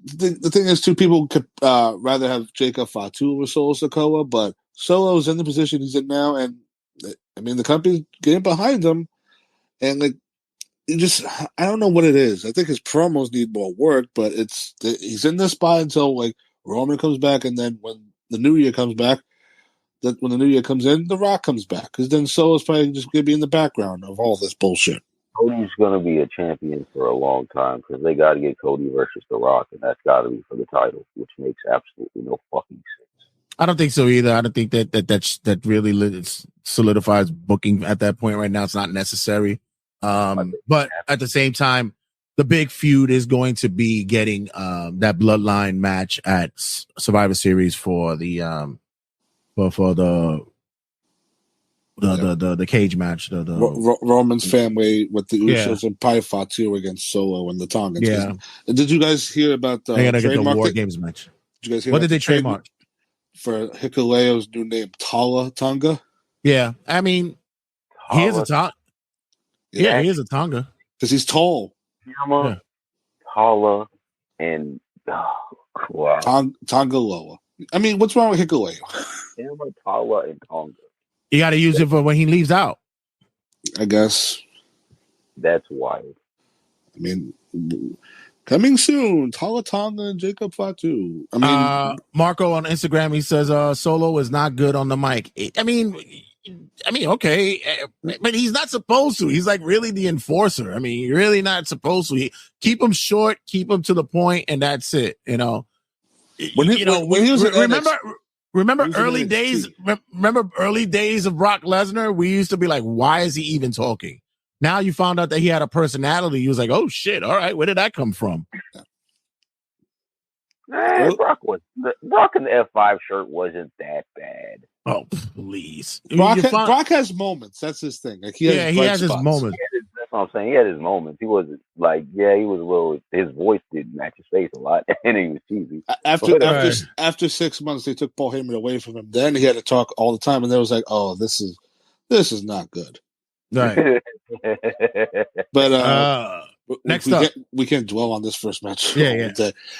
the thing is, two people could rather have Jacob Fatu over Solo Sikoa, but Solo's in the position he's in now, and I mean the company's getting behind him, and I don't know what it is. I think his promos need more work, but he's in this spot until Roman comes back, and then when the new year comes back, when the new year comes in, The Rock comes back, because then Solo's probably just going to be in the background of all this bullshit. Cody's going to be a champion for a long time because they got to get Cody versus The Rock, and that's got to be for the title, which makes absolutely no fucking sense. I don't think so either. I don't think that really solidifies booking at that point right now. It's not necessary. But at the same time, the big feud is going to be getting that bloodline match at Survivor Series for the the cage match. Roman's family with the Usos and Pai Fatu against Solo and the Tongans. Yeah. Did you guys hear about the War Games match? Did you guys hear what did they trademark? For Hikuleo's new name, Tala Tonga? Yeah. I mean, he is a Tonga. Yeah, he is a Tonga. Because he's tall. Tala, and wow. Tongaloa. I mean, what's wrong with Hikuleo? Tala and Tonga. You got to use it for when he leaves out. I guess. That's wild. I mean, Coming soon, Tonga and Jacob Fatu. I mean, Marco on Instagram, he says Solo is not good on the mic. I mean, okay, but he's not supposed to. He's like really the enforcer. I mean, you're really not supposed to. Keep him short, keep him to the point, and that's it. You know. When he was remember early days. Remember early days of Brock Lesnar. We used to be like, why is he even talking? Now you found out that he had a personality. He was like, oh shit, all right, where did that come from? Brock in the F5 shirt wasn't that bad. Oh please, Brock has moments. That's his thing. Like he has his moments. That's what I'm saying. He had his moments. He wasn't like, he was a little. His voice didn't match his face a lot, and he was cheesy. After 6 months, they took Paul Heyman away from him. Then he had to talk all the time, and they was like, oh, this is not good. Right. But next up, we can't dwell on this first match. Yeah.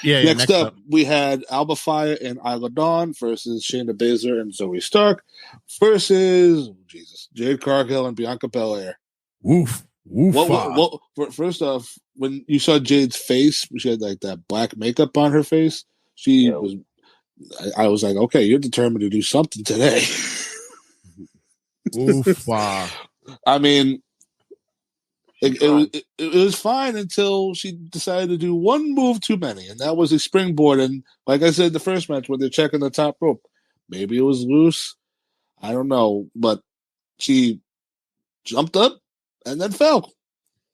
Next up, we had Alba Fire and Isla Dawn versus Shayna Baszler and Zoe Stark versus Jade Cargill and Bianca Belair. Woof. Well, first off, when you saw Jade's face, she had like that black makeup on her face. I was like, okay, you're determined to do something today. Oof. I mean, it was fine until she decided to do one move too many, and that was a springboard. And like I said in the first match, when they're checking the top rope, maybe it was loose. I don't know, but she jumped up and then fell.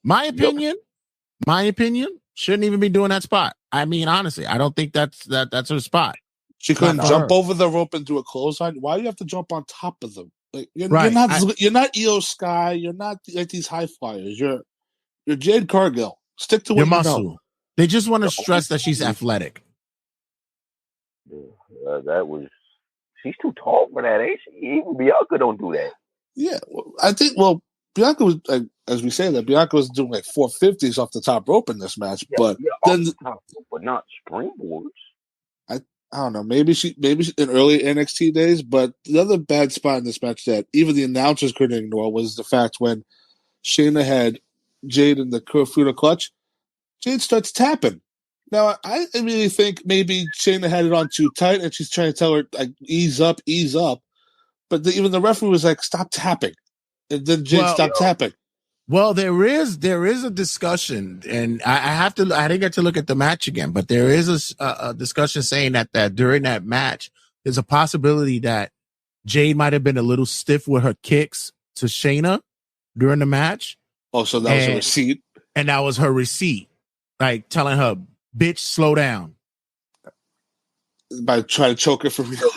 My opinion, shouldn't even be doing that spot. I mean, honestly, I don't think that's her spot. She couldn't jump over the rope and do a clothesline. Why do you have to jump on top of them? Like, you're not Io Sky. You're not like these high flyers. You're Jade Cargill. Stick to what you know. They just want to stress that she's athletic. She's too tall for that, ain't she? Even Bianca don't do that. Yeah, I think. Well, Bianca was, as we say that, Bianca was doing like 450s off the top rope in this match, but then but not springboards. I don't know. Maybe she in early NXT days, but the other bad spot in this match that even the announcers couldn't ignore was the fact when Shayna had Jade in the Kirifuda clutch, Jade starts tapping. Now I really think maybe Shayna had it on too tight, and she's trying to tell her like ease up. But even the referee was like, "Stop tapping," and then Jade stopped tapping. Well, there is a discussion, and I didn't get to look at the match again, but there is a discussion saying that during that match, there's a possibility that Jade might have been a little stiff with her kicks to Shayna during the match. Oh, so that was a receipt? And that was her receipt, like telling her, bitch, slow down. By trying to choke her for real.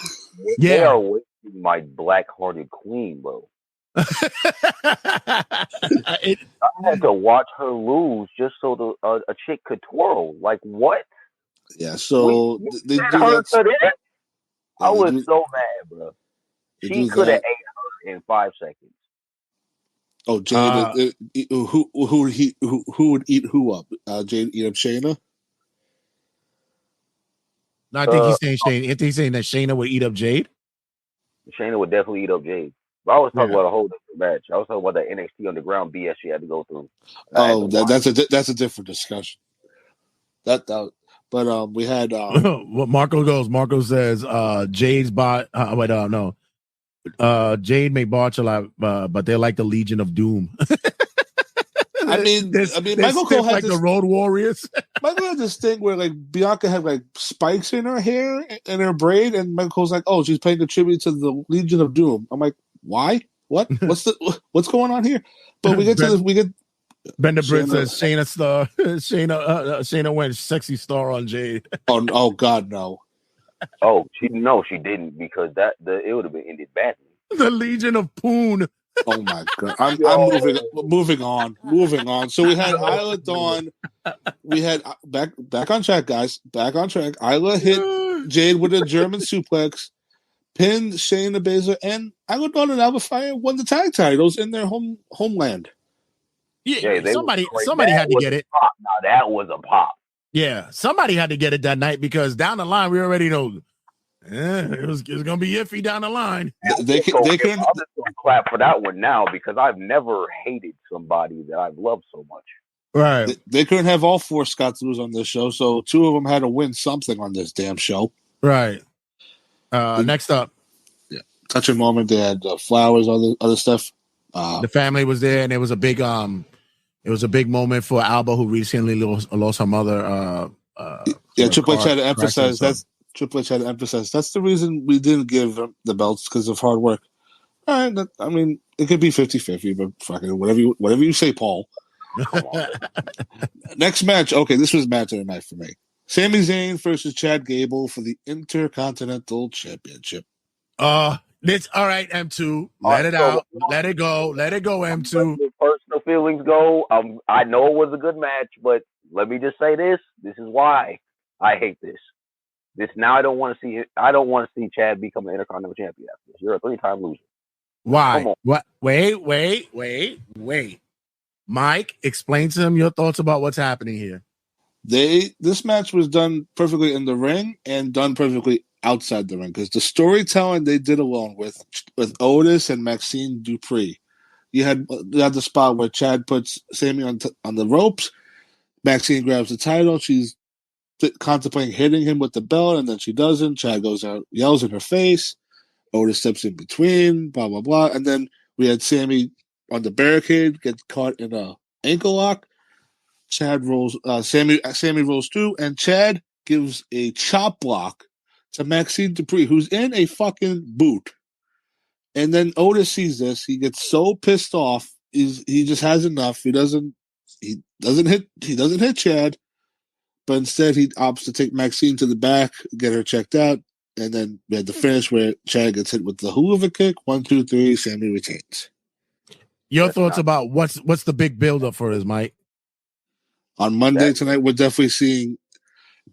They are wasting my black-hearted queen, bro. I had to watch her lose just so a chick could twirl. Like, what? Yeah, so they do that. I was so mad, bro. She could have ate her in 5 seconds. Oh, Jade, who would eat who up? Jade eat up Shayna? No, I think he's saying Shayna. I think he's saying that Shayna would eat up Jade. Shayna would definitely eat up Jade. But I was talking about a whole different match. I was talking about that NXT Underground BS she had to go through. That's a different discussion. But we had what Marco goes. Marco says Jade's bot. Jade may botch a lot, but they're like the Legion of Doom. I mean, Michael Cole had like the Road Warriors. Michael had this thing where like Bianca had like spikes in her hair and her braid, and Michael Cole's like, "Oh, she's paying a tribute to the Legion of Doom." I'm like, "Why? What? What's going on here?" But we get to this. We get Bender Britt says Shayna went sexy star on Jade. Oh God, no. She didn't, because it would have been ended badly. The Legion of Poon. Oh my God! I'm moving on. So we had Isla Dawn. We had back on track, guys. Back on track. Isla hit Jade with a German suplex, pinned Shayna Baszler, and Isla Dawn and Alba Fire won the tag titles in their homeland. Yeah, somebody had to get it. Now that was a pop. Yeah, somebody had to get it that night, because down the line we already know it was gonna be iffy down the line. They couldn't. I'm just gonna clap for that one now, because I've never hated somebody that I've loved so much. Right. They couldn't have all 4 Scotts on this show, so 2 of them had to win something on this damn show. Right. Next up. Yeah. Touching moment. They had flowers, other stuff. The family was there, and it was a big moment for Alba, who recently lost her mother. Triple H had to emphasize that's the reason we didn't give the belts, because of hard work. All right, I mean, it could be 50-50, but fucking whatever you say, Paul. Next match. Okay, this was match of the night for me. Sami Zayn versus Chad Gable for the Intercontinental Championship. It's all right, M2. Let it out. Let it go. Let it go, M2. Let personal feelings go. I know it was a good match, but let me just say this. This is why I hate this. Now I don't want to see it. I don't want to see Chad become an Intercontinental Champion after this. You're a 3-time loser. Why? What? Wait. Mike, explain to him your thoughts about what's happening here. This match was done perfectly in the ring and done perfectly outside the ring, because the storytelling they did alone with Otis and Maxine Dupree. You had the spot where Chad puts Sami on the ropes. Maxine grabs the title. She's contemplating hitting him with the belt, and then she doesn't. Chad goes out, yells in her face. Otis steps in between, blah, blah, blah. And then we had Sami on the barricade, get caught in a ankle lock. Chad rolls, Sami rolls through, and Chad gives a chop block to Maxine Dupree, who's in a fucking boot. And then Otis sees this. He gets so pissed off. He just has enough. He doesn't hit Chad, but instead he opts to take Maxine to the back, get her checked out. And then we had the finish where Chad gets hit with the hula kick. 1, 2, 3. Sami retains. Your thoughts about what's the big build-up for this, Mike? On Monday tonight, we're definitely seeing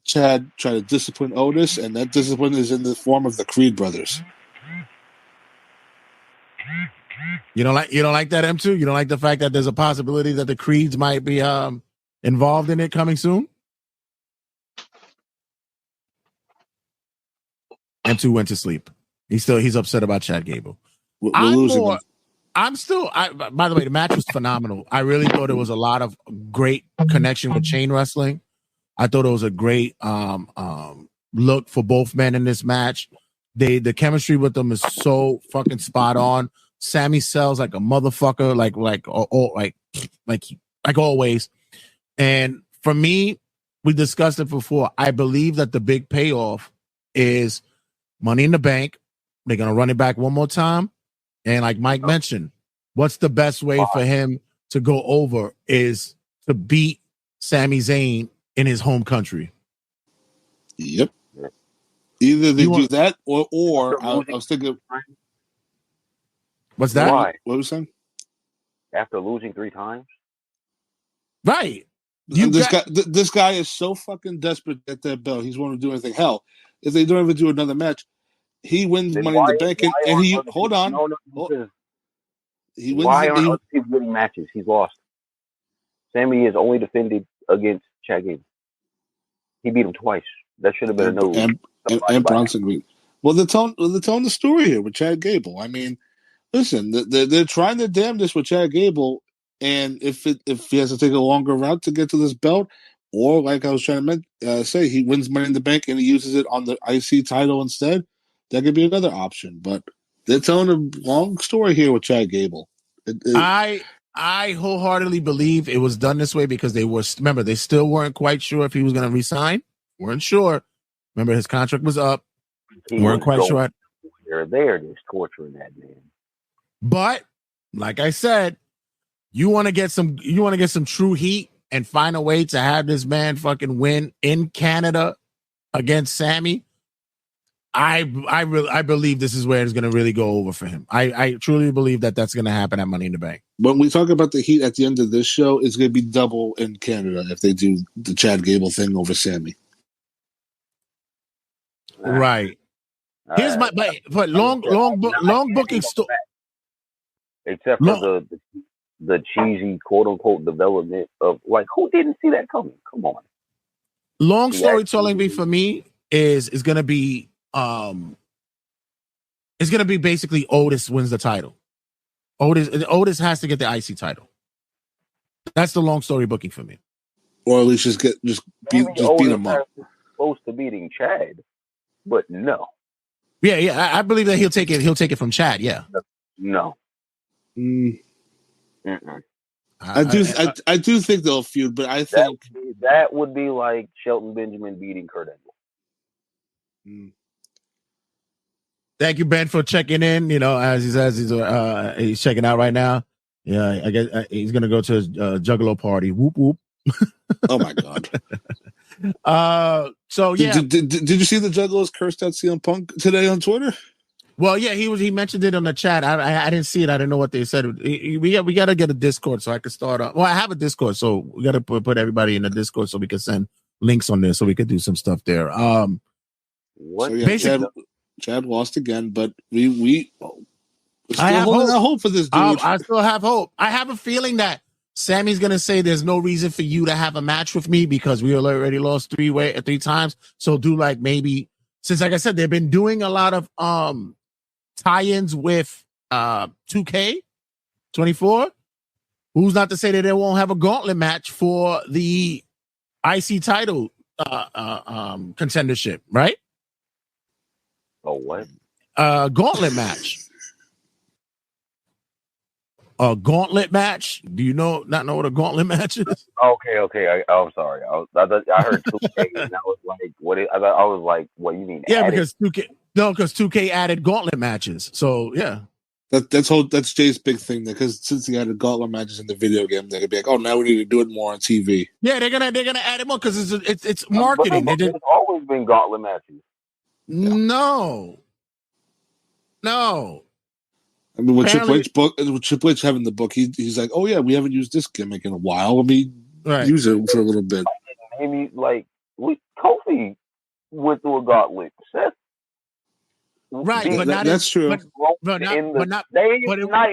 Chad try to discipline Otis, and that discipline is in the form of the Creed brothers. You don't like that, M2? You don't like the fact that there's a possibility that the Creeds might be involved in it coming soon? M2 went to sleep. He's upset about Chad Gable. We're losing him. By the way, the match was phenomenal. I really thought it was a lot of great connection with chain wrestling. I thought it was a great look for both men in this match. The chemistry with them is so fucking spot on. Sami sells like a motherfucker, like always. And for me, we discussed it before. I believe that the big payoff is Money in the Bank. They're gonna run it back one more time. And like Mike mentioned, what's the best way for him to go over is to beat Sami Zayn in his home country. Yep. Either they do that or I was thinking. What's that? Why? What was saying? After losing 3 times? Right. This guy is so fucking desperate to get that belt. He's wanting to do anything. Hell, if they don't even do another match, he wins Money in the Bank, and he hold on. Why aren't other people winning matches? He's lost. Sami is only defended against Chad Gable. He beat him twice. That should have been a no. And Bronson. Well, they're telling the story here with Chad Gable. I mean, listen, they're trying their damnedest with Chad Gable, and if he has to take a longer route to get to this belt, or like I was trying to say, he wins Money in the Bank and he uses it on the IC title instead, that could be another option. But they're telling a long story here with Chad Gable. I wholeheartedly believe it was done this way because they still weren't quite sure if he was going to resign. Weren't sure. Remember, his contract was up. Weren't quite sure. There's torturing that man. But like I said, you want to get some true heat and find a way to have this man fucking win in Canada against Sami. I believe this is where it's going to really go over for him. I truly believe that that's going to happen at Money in the Bank. When we talk about the heat at the end of this show, it's going to be double in Canada if they do the Chad Gable thing over Sami. Right. Here's my long booking story. Except for the cheesy quote unquote development of like, who didn't see that coming? Come on. Long storytelling for me is gonna be basically Otis wins the title. Otis has to get the IC title. That's the long story booking for me. Or at least just beat him up. Close to beating Chad, but no. Yeah. I believe that he'll take it. He'll take it from Chad. Yeah. No. I do think they'll feud, but I think that would be like Shelton Benjamin beating Kurt Angle. Thank you, Ben, for checking in. You know, as he says, he's checking out right now. Yeah, I guess he's gonna go to his Juggalo party. Whoop whoop. Oh my god. So yeah, did you see the Juggalos cursed out CM Punk today on Twitter? Well, yeah, he mentioned it on the chat. I didn't see it. I didn't know what they said. We got to get a Discord so I could start up. Well, I have a Discord, so we got to put everybody in the Discord so we can send links on there so we could do some stuff there. Chad lost again, but we I have hope for this dude. I still have hope. I have a feeling that Sammy's gonna say there's no reason for you to have a match with me because we already lost three times. So do like maybe since like I said they've been doing a lot of tie-ins with 2K24. Who's not to say that they won't have a gauntlet match for the IC title contendership, right? Oh, what? Gauntlet match. A gauntlet match? Do you not know what a gauntlet match is? Okay. I'm sorry. I heard 2K and I was like, what? I was like, what you mean? Yeah, because 2K added gauntlet matches. So yeah. That's Jay's big thing there, because since he added gauntlet matches in the video game, they're gonna be like, oh, now we need to do it more on TV. Yeah, they're gonna add it more because it's marketing. There's always been gauntlet matches. No. I mean, with Triple H having the book, he's like, oh yeah, we haven't used this gimmick in a while. Let me use it for a little bit. Maybe like Kofi went through a gauntlet. Seth, right, but that's true. Night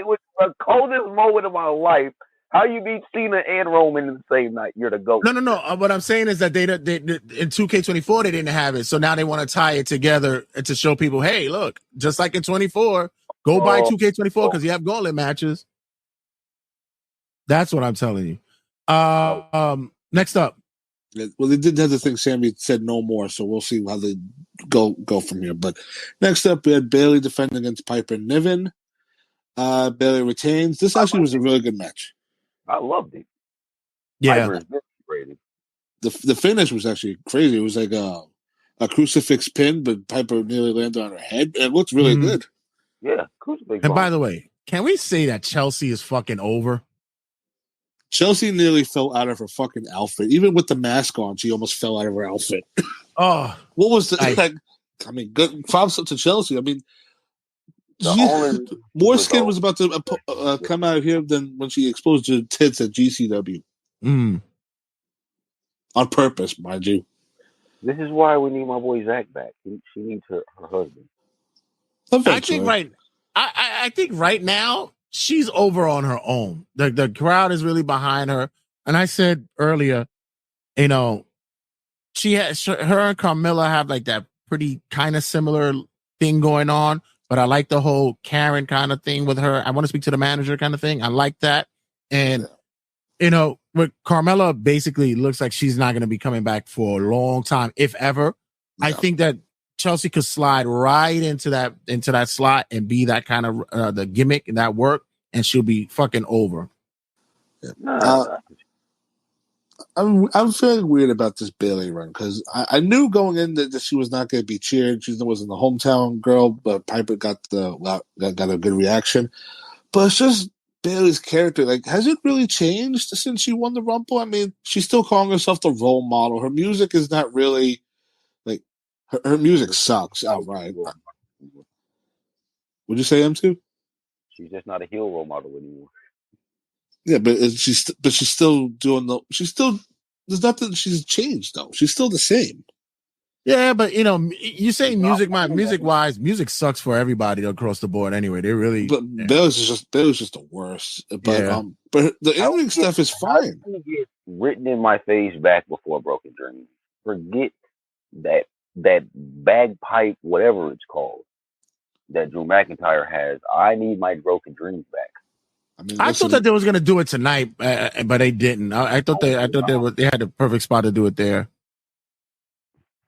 was the coldest moment of my life. How you beat Cena and Roman in the same night? You're the GOAT. No. What I'm saying is that they in 2K24 they didn't have it, so now they want to tie it together and to show people, hey, look, just like in 24, go buy 2K24 because you have gauntlet matches. That's what I'm telling you. Next up. Well, they did have the thing. Sammy said no more, so we'll see how they go from here. But next up, we had Bayley defending against Piper Niven. Bayley retains. This actually was a really good match. I loved it. Yeah. The finish was actually crazy. It was like a crucifix pin, but Piper nearly landed on her head. It looked really good. Yeah, crucifix. And by the way, can we say that Chelsea is fucking over? Chelsea nearly fell out of her fucking outfit. Even with the mask on, she almost fell out of her outfit. Oh. What was the good props up to Chelsea. I mean, more skin was about to come out of here than when she exposed her tits at GCW. On purpose, mind you. This is why we need my boy Zach back. She needs her husband. Eventually. I think right now she's over on her own. The crowd is really behind her. And I said earlier, you know, her and Carmella have like that pretty kind of similar thing going on. But I like the whole Karen kind of thing with her. I want to speak to the manager kind of thing. I like that. And, you know, with Carmella basically looks like she's not going to be coming back for a long time, if ever. Yeah. I think that Chelsea could slide right into that slot and be that kind of the gimmick and that work, and she'll be fucking over. Yeah. I'm feeling weird about this Bayley run because I knew going in that she was not going to be cheered. She wasn't the hometown girl, but Piper got a good reaction. But it's just Bayley's character. Like, has it really changed since she won the Rumble? I mean, she's still calling herself the role model. Her music is not really like her music sucks outright. Would you say M2? She's just not a heel role model anymore. Yeah, but she's still doing there's nothing she's changed though. She's still the same. Yeah, but you know, you say music-wise, music sucks for everybody across the board anyway. They really Bayley's just the worst. But but the in-ring stuff is fine. Get written in my face back before Broken Dreams. Forget that bagpipe, whatever it's called, that Drew McIntyre has. I need my Broken Dreams back. I thought that they was gonna do it tonight, but they didn't. I thought they had the perfect spot to do it there.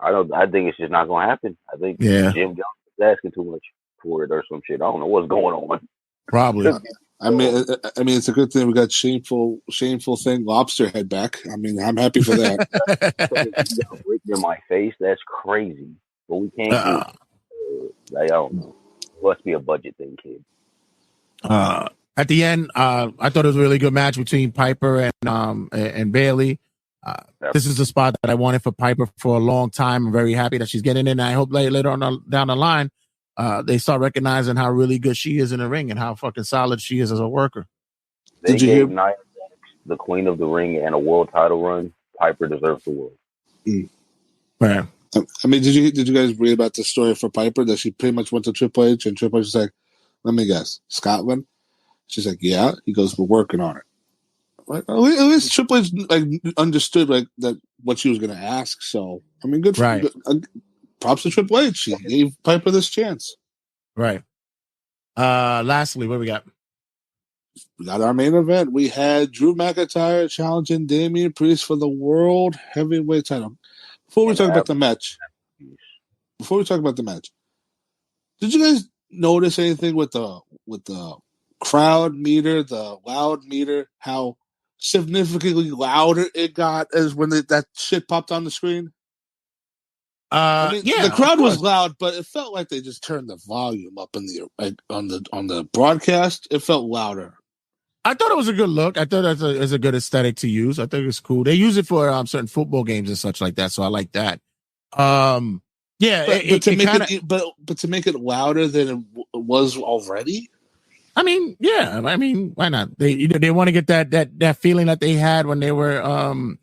I think it's just not gonna happen. I think Jim Jones is asking too much for it or some shit. I don't know what's going on. Probably. I mean, it's a good thing we got shameful thing lobster head back. I mean, I'm happy for that. In my face, that's crazy. But we can't. I don't know. It must be a budget thing, kid. At the end, I thought it was a really good match between Piper and Bailey. This is the spot that I wanted for Piper for a long time. I'm very happy that she's getting in. I hope later on down the line, they start recognizing how really good she is in the ring and how fucking solid she is as a worker. They gave Nia the Queen of the Ring and a world title run. Piper deserves the world. Right. I mean, did you guys read about the story for Piper that she pretty much went to Triple H and Triple H was like, let me guess, Scotland? She's like, yeah. He goes, we're working on it. Like, at least Triple H understood that what she was going to ask. So I mean, good. Props to Triple H. She gave Piper this chance. Right. Lastly, what we got? We got our main event. We had Drew McIntyre challenging Damian Priest for the World Heavyweight title. Before we talk about the match, did you guys notice anything with the crowd meter, the loud meter, how significantly louder it got as when that shit popped on the screen? The crowd was loud, but it felt like they just turned the volume up on the broadcast. It felt louder. I thought it was a good look. I thought it was a good aesthetic to use. I think it was cool. They use it for certain football games and such like that, so I like that. To make it louder than it was already. I mean, yeah. I mean, why not? They want to get that feeling that they had when they were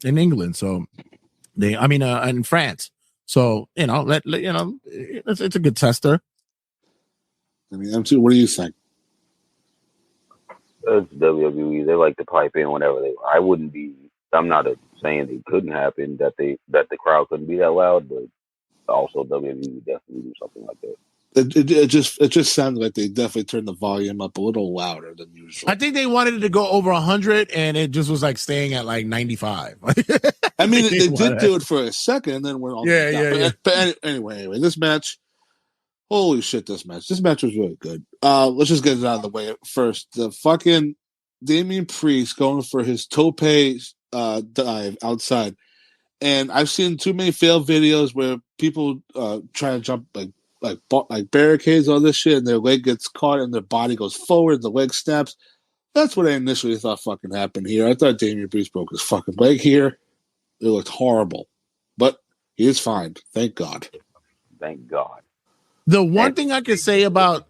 in England. So in France. So it's a good tester. I mean, M2, what do you think? It's WWE. They like to pipe in whenever they. I'm not saying it couldn't happen that the crowd couldn't be that loud, but also WWE would definitely do something like that. It just sounded like they definitely turned the volume up a little louder than usual. I think they wanted it to go over 100, and it just was like staying at like 95. I mean, they did do it for a second, and then went all down. But anyway, this match. Holy shit, this match was really good. Let's just get it out of the way first. The fucking Damian Priest going for his tope dive outside. And I've seen too many failed videos where people try to jump like barricades, all this shit, and their leg gets caught and their body goes forward, the leg snaps. That's what I initially thought fucking happened here. I thought Damian Priest broke his fucking leg here. It looked horrible. But he is fine. Thank God. Thank God. The one thing I could say about,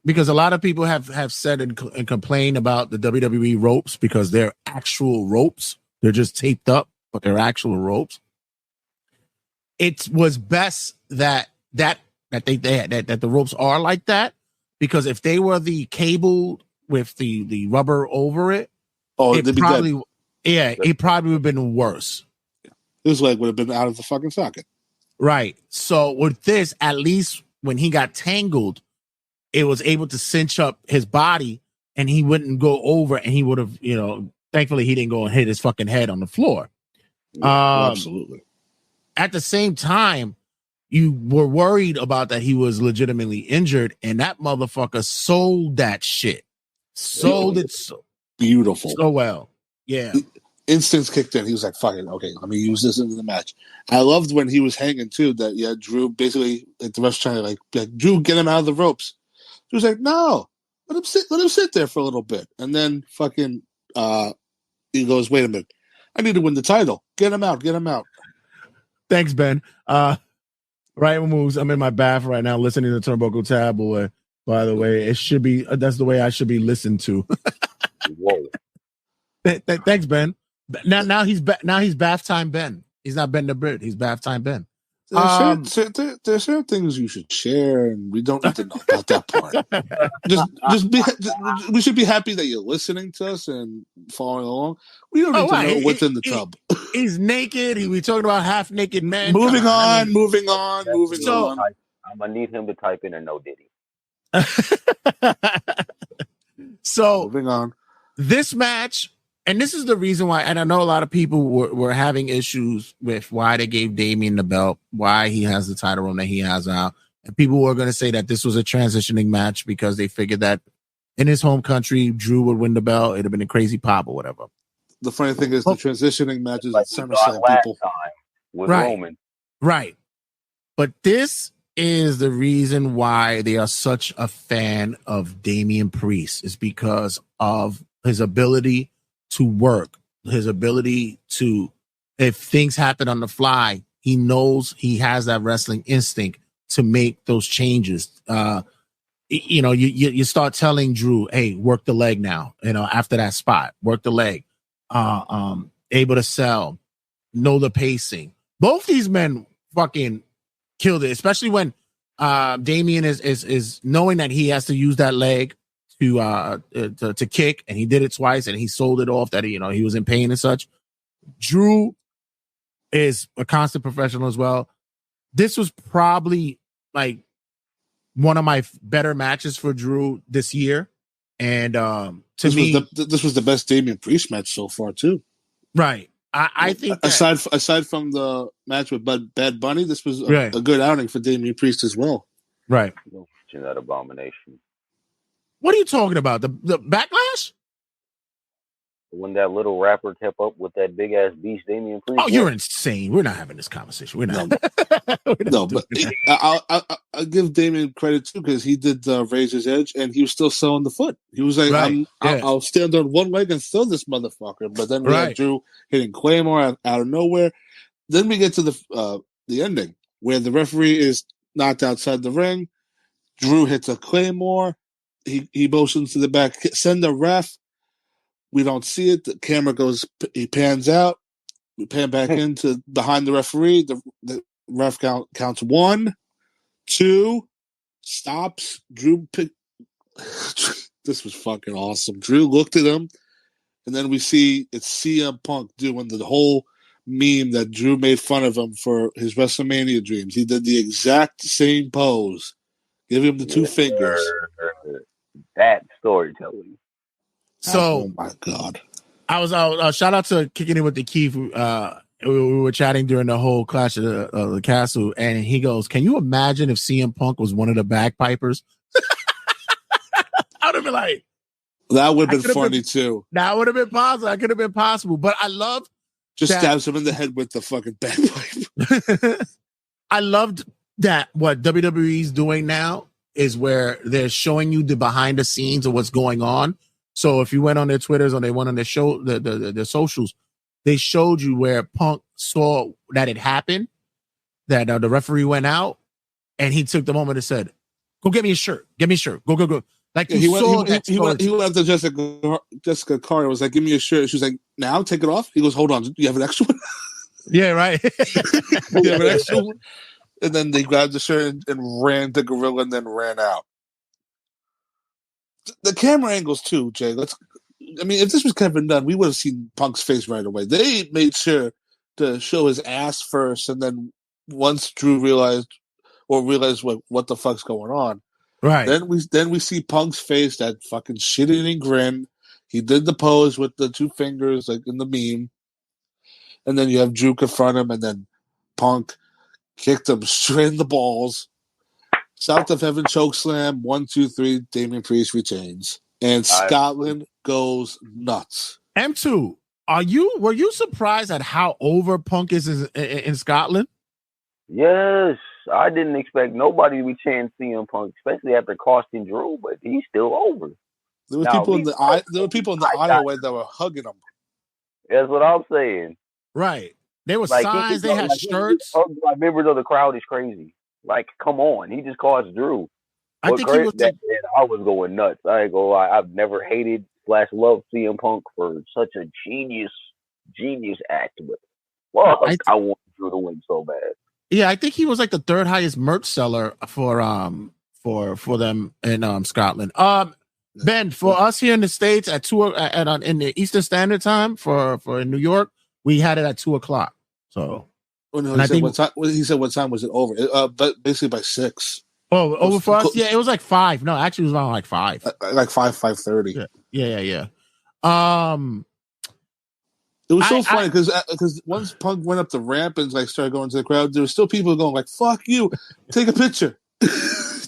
because a lot of people have said and complained about the WWE ropes because they're actual ropes. They're just taped up, but they're actual ropes. It was best that the ropes are like that, because if they were the cable with the rubber over it, it probably would have been worse. This leg would have been out of the fucking socket. Right. So with this, at least when he got tangled, it was able to cinch up his body and he wouldn't go over, and he would have, thankfully he didn't go and hit his fucking head on the floor. Absolutely. At the same time, you were worried about that he was legitimately injured, and that motherfucker sold that shit. Sold it so beautiful. So well. Yeah. Instincts kicked in. He was like, fucking, okay, let me use this into the match. I loved when he was hanging too, that Drew basically, like, the rest trying to like, Drew, get him out of the ropes. He was like, no, let him sit there for a little bit. And then fucking he goes, wait a minute, I need to win the title. Get him out. Thanks, Ben. Right moves. I'm in my bath right now listening to Turnbuckle Tabloid. By the way, it should be, that's the way I should be listened to. Whoa. Thanks, Ben. Now he's bath time Ben. He's not Ben the Brit. He's bath time Ben. There's certain things you should share, and we don't need to know about that part. We should be happy that you're listening to us and following along. We don't need to know what's in the tub. He's naked. We talking about half naked men. Moving on. So, I'm gonna need him to type in a no Diddy. So moving on. This match, and this is the reason why, and I know a lot of people were having issues with why they gave Damian the belt, why he has the title run that he has now. And people were going to say that this was a transitioning match because they figured that in his home country, Drew would win the belt. It'd have been a crazy pop or whatever. The funny thing is, the transitioning matches Like at SummerSlam, people. time with Right. Roman. Right. But this is the reason why they are such a fan of Damian Priest, is because of his ability to work, his ability to, if things happen on the fly, he knows he has that wrestling instinct to make those changes. You start telling Drew, hey, work the leg now, after that spot, work the leg, able to sell, know the pacing. Both these men fucking killed it, especially when Damian is knowing that he has to use that leg to kick, and he did it twice, and he sold it off that he was in pain and such. Drew is a constant professional as well. This was probably like one of my better matches for Drew this year, and this was the best Damian Priest match so far too. Right. I think aside from the match with Bad Bunny, this was a good outing for Damian Priest as well. Right. That abomination. What are you talking about? The backlash? When that little rapper kept up with that big ass beast Damian Priest. Oh, you're insane. We're not having this conversation. We're not. But I'll give Damian credit too, because he did Razor's Edge and he was still selling the foot. He was like, I'll stand on one leg and throw this motherfucker. But then we had Drew hitting Claymore out of nowhere. Then we get to the ending where the referee is knocked outside the ring. Drew hits a Claymore. He motions to the back, send the ref. We don't see it. The camera goes, he pans out. We pan back into behind the referee. The ref counts 1, 2, stops. Drew this was fucking awesome. Drew looked at him, and then we see it's CM Punk doing the whole meme that Drew made fun of him for his WrestleMania dreams. He did the exact same pose. Give him the 2 fingers. That storytelling. So, oh my God. I was shout out to Kicking It with the Keith. We were chatting during the whole Clash of the Castle, and he goes, "Can you imagine if CM Punk was one of the bagpipers?" I would have been like, that would have been funny too. That would have been possible. That could have been possible. But I love stabs him in the head with the fucking bagpipe. I loved that what WWE's doing now is where they're showing you the behind the scenes of what's going on. So if you went on their Twitters or they went on their show, the socials, they showed you where Punk saw that it happened, that the referee went out, and he took the moment and said, "Go get me a shirt. Get me a shirt. Go." Like he went after Jessica Carter. Was like, "Give me a shirt." She was like, "Now take it off." He goes, "Hold on. Do you have an extra one?" Yeah, right. You have an extra one? And then they grabbed the shirt and ran to Gorilla and then ran out. The camera angles too, Jay. If this was Kevin Dunn, we would have seen Punk's face right away. They made sure to show his ass first, and then once Drew realized what the fuck's going on, right? Then we see Punk's face, that fucking shit-eating grin. He did the pose with the 2 fingers, like in the meme, and then you have Drew confront him, and then Punk kicked him straight in the balls. South of Heaven chokeslam, 1, 2, 3. Damian Priest retains, and Scotland goes nuts. M2, were you surprised at how over Punk is in Scotland? Yes, I didn't expect nobody to be chanting CM Punk, especially after costing Drew, but he's still over. There were people in the aisle that were hugging him. That's what I'm saying. Right. There were signs. They had shirts. Like members of the crowd is crazy. Like, come on, he just cost Drew. I think he was. I was going nuts. I ain't gonna lie. I've never hated / loved CM Punk for such a genius act. But I want Drew to win so bad. Yeah, I think he was like the 3rd highest merch seller for them in Scotland. Ben, for us here in the States at 2 in the Eastern Standard Time for New York, we had it at 2:00. So. He said what time was it over? But basically by 6. Oh, over for us? Yeah, it was like 5. No, actually, it was around like 5. Like 5:30. Yeah. It was so funny because once Punk went up the ramp and like started going to the crowd, there were still people going like, "Fuck you, take a picture."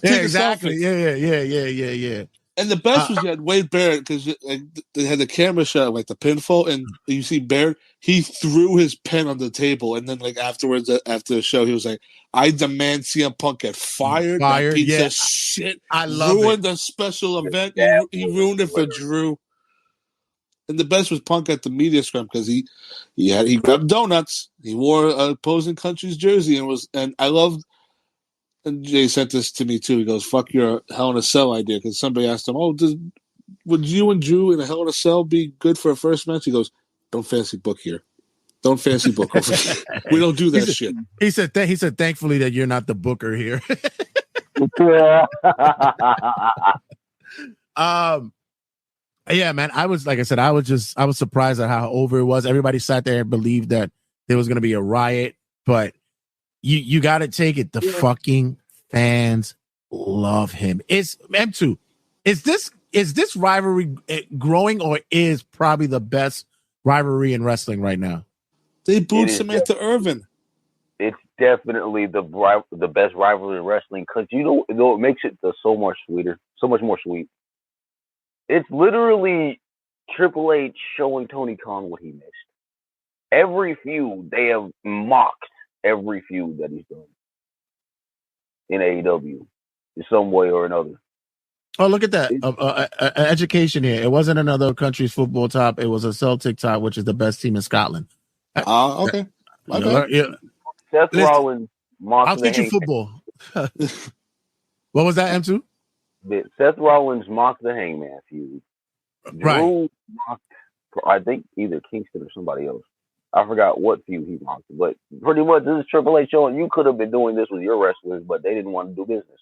Yeah, exactly. Yeah. And the best was you had Wade Barrett because like, they had the camera shot of, like the pinfall, and you see Barrett. He threw his pen on the table, and then like afterwards, after the show, he was like, "I demand CM Punk get fired. That piece of shit. I love ruined the special event. He ruined it for Drew." And the best was Punk at the media scrum because he grabbed donuts. He wore a opposing country's jersey and I loved. And Jay sent this to me too. He goes, "Fuck your Hell in a Cell idea," because somebody asked him, "Oh, would you and Drew in a Hell in a Cell be good for a first match?" He goes, "Don't fancy book here. Don't fancy book over here. We don't do that shit." He said, "Thankfully that you're not the booker here." Yeah, man. I was surprised at how over it was. Everybody sat there and believed that there was going to be a riot, but you got to take it. The fucking fans love him. It's M2. Is this rivalry growing, or is probably the best rivalry in wrestling right now? They booed Samantha Irvin. It's definitely the best rivalry in wrestling because you know it makes it so much sweeter, so much more sweet. It's literally Triple H showing Tony Khan what he missed. Every feud, they have mocked every feud that he's done in AEW in some way or another. Oh, look at that. Education here. It wasn't another country's football top. It was a Celtic top, which is the best team in Scotland. Okay. Seth Rollins mocked I'll teach you football. What was that, M2? Seth Rollins mocked the Hangman feud. Drew mocked, I think, either Kingston or somebody else. I forgot what feud he mocked, but pretty much this is Triple H showing you could have been doing this with your wrestlers, but they didn't want to do business.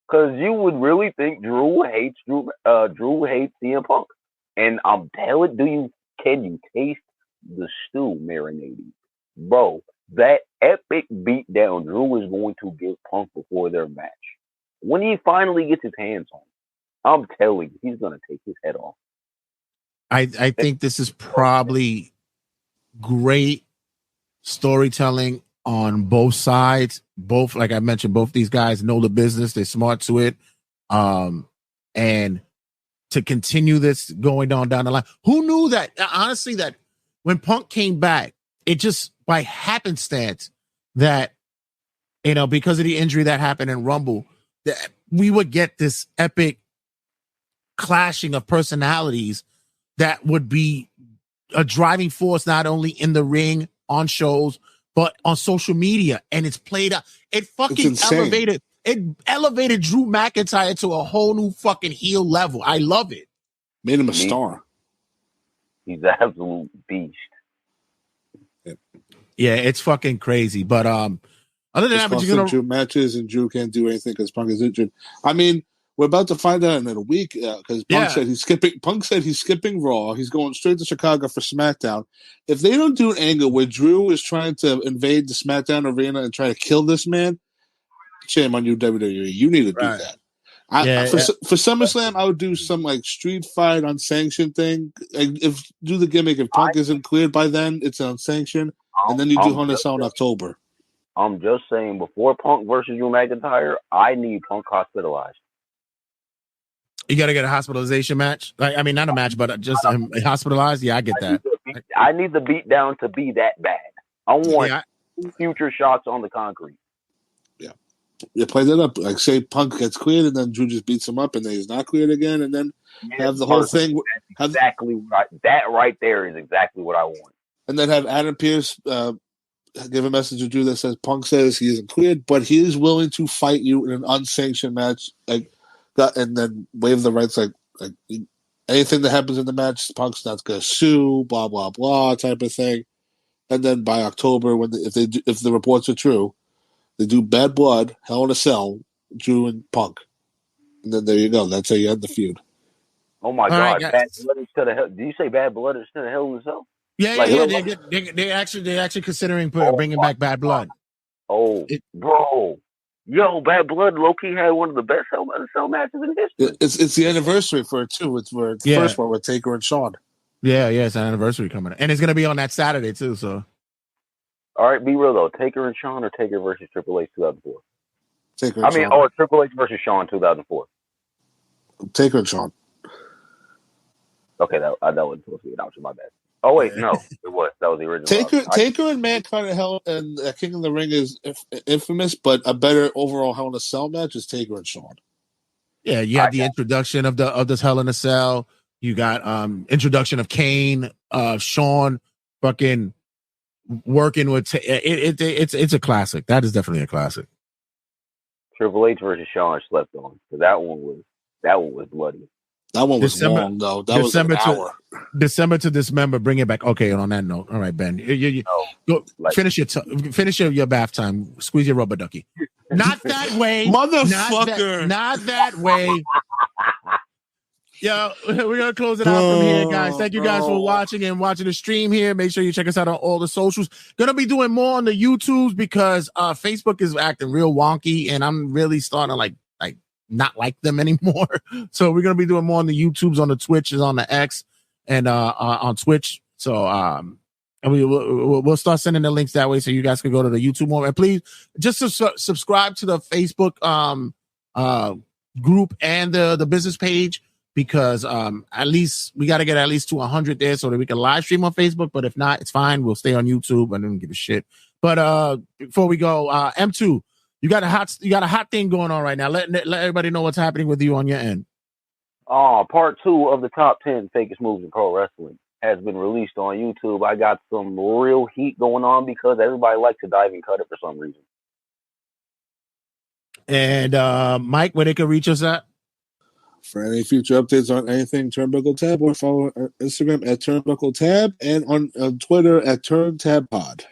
Because you would really think Drew hates CM Punk, and I'm telling, can you taste the stew marinating, bro? That epic beatdown Drew is going to give Punk before their match. When he finally gets his hands on him, I'm telling you, he's going to take his head off. I think this is probably great storytelling on both sides. Both, like I mentioned, both these guys know the business. They're smart to it. And to continue this going down the line. Who knew that, honestly, that when Punk came back, it just by happenstance that, because of the injury that happened in Rumble, that we would get this epic clashing of personalities that would be a driving force, not only in the ring, on shows, but on social media. And it's played out. It fucking elevated Drew McIntyre to a whole new fucking heel level. I love it. Made him a star. He's an absolute beast. Yeah, it's fucking crazy. But other than that, but you're gonna Drew matches, and Drew can't do anything because Punk is injured. I mean, we're about to find out in a week because Punk said he's skipping. Punk said he's skipping Raw. He's going straight to Chicago for SmackDown. If they don't do an angle where Drew is trying to invade the SmackDown arena and try to kill this man, shame on you, WWE. You need to do that. For SummerSlam, I would do some like street fight unsanctioned thing. Do the gimmick. If Punk isn't cleared by then, it's unsanctioned, and then you do Hell in a Cell in October. I'm just saying, before Punk versus Drew McIntyre, I need Punk hospitalized. You got to get a hospitalization match. I mean, not a match, but just hospitalized. Yeah, I get that. I need the beatdown to be that bad. I want future shots on the concrete. You play that up. Like, say Punk gets cleared, and then Drew just beats him up, and then he's not cleared again, and then have the whole thing. Exactly right. That right there is exactly what I want. And then have Adam Pearce give a message to Drew that says Punk says he isn't cleared, but he is willing to fight you in an unsanctioned match, and then waive the rights, like anything that happens in the match, Punk's not going to sue, blah blah blah, type of thing. And then by October, if the reports are true, they do Bad Blood, Hell in a Cell, Drew and Punk, and then there you go. That's how you end the feud. Oh my God! Bad Blood instead of Hell. Do you say Bad Blood instead of Hell in a Cell? Yeah. They're actually considering bringing back Bad Blood. Bro. Yo, Bad Blood low-key had one of the best Hell in a Cell matches in history. It's the anniversary for it too. It's for the first one with Taker and Shawn. Yeah, it's an anniversary coming up. And it's gonna be on that Saturday too, so All right, be real though. Taker and Shawn or Taker versus Triple H 2004? Taker and Shawn. Triple H versus Shawn 2004. Taker and Shawn. Okay, that wasn't supposed to be an option. My bad. Oh wait, no, it was. That was the original. Taker and Mankind in Hell and King of the Ring is infamous, but a better overall Hell in a Cell match is Taker and Shawn. Yeah, you have the introduction of this Hell in a Cell. You got introduction of Kane, Shawn, fucking working with. It's a classic. That is definitely a classic. Triple H versus Shawn slept on, because that one was bloody. That one was long though. That was an hour. December to Dismember. Bring it back. Okay, and on that note, all right, Ben, go finish your bath time. Squeeze your rubber ducky. Not that way, motherfucker. Not that way. Yo, we're gonna close it out from here, guys. Thank you guys for watching the stream here. Make sure you check us out on all the socials. Gonna be doing more on the YouTubes because Facebook is acting real wonky, and I'm really starting to like not like them anymore. So we're gonna be doing more on the YouTubes, on the Twitches, on the X, and on Twitch. So and we'll start sending the links that way so you guys can go to the YouTube more. And please just subscribe to the Facebook group and the business page, because at least we got to get at least to 100 there so that we can live stream on Facebook. But if not, it's fine. We'll stay on YouTube and don't give a shit. But before we go, M2, you got a hot thing going on right now. Let everybody know what's happening with you on your end. Part 2 of the top 10 fakest moves in pro wrestling has been released on YouTube. I got some real heat going on because everybody likes to dive and cut it for some reason. And Mike, where they can reach us at? For any future updates on anything Turnbuckle Tabloid, follow our Instagram at Turnbuckle Tab and on Twitter at TurnTabPod.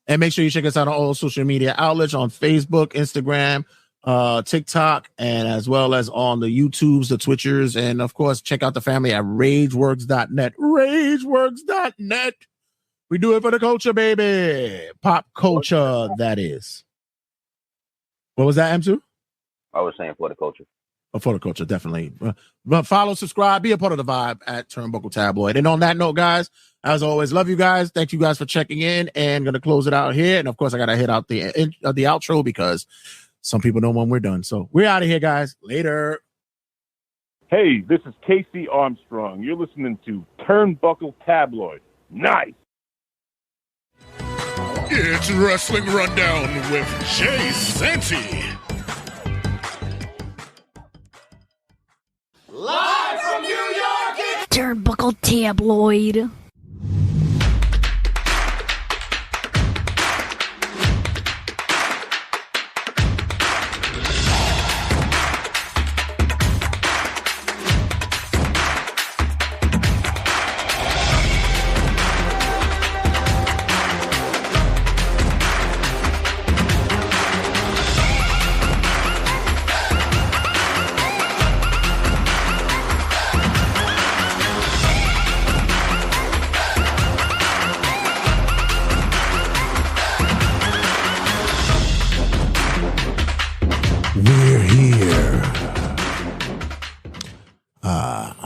And make sure you check us out on all social media outlets, on Facebook, Instagram, TikTok, and as well as on the YouTubes, the Twitchers, and of course, check out the family at RageWorks.net. RageWorks.net. We do it for the culture, baby. Pop culture, that is. What was that, M2? I was saying for the culture. For the culture, definitely. But follow, subscribe, be a part of the vibe at Turnbuckle Tabloid. And on that note, guys, as always, love you guys. Thank you guys for checking in, and going to close it out here. And of course, I got to hit out the outro because some people know when we're done. So we're out of here, guys. Later. Hey, this is Casey Armstrong. You're listening to Turnbuckle Tabloid. Nice. It's Wrestling Rundown with Jay Santy. Live from New York, it's Turnbuckle Tabloid.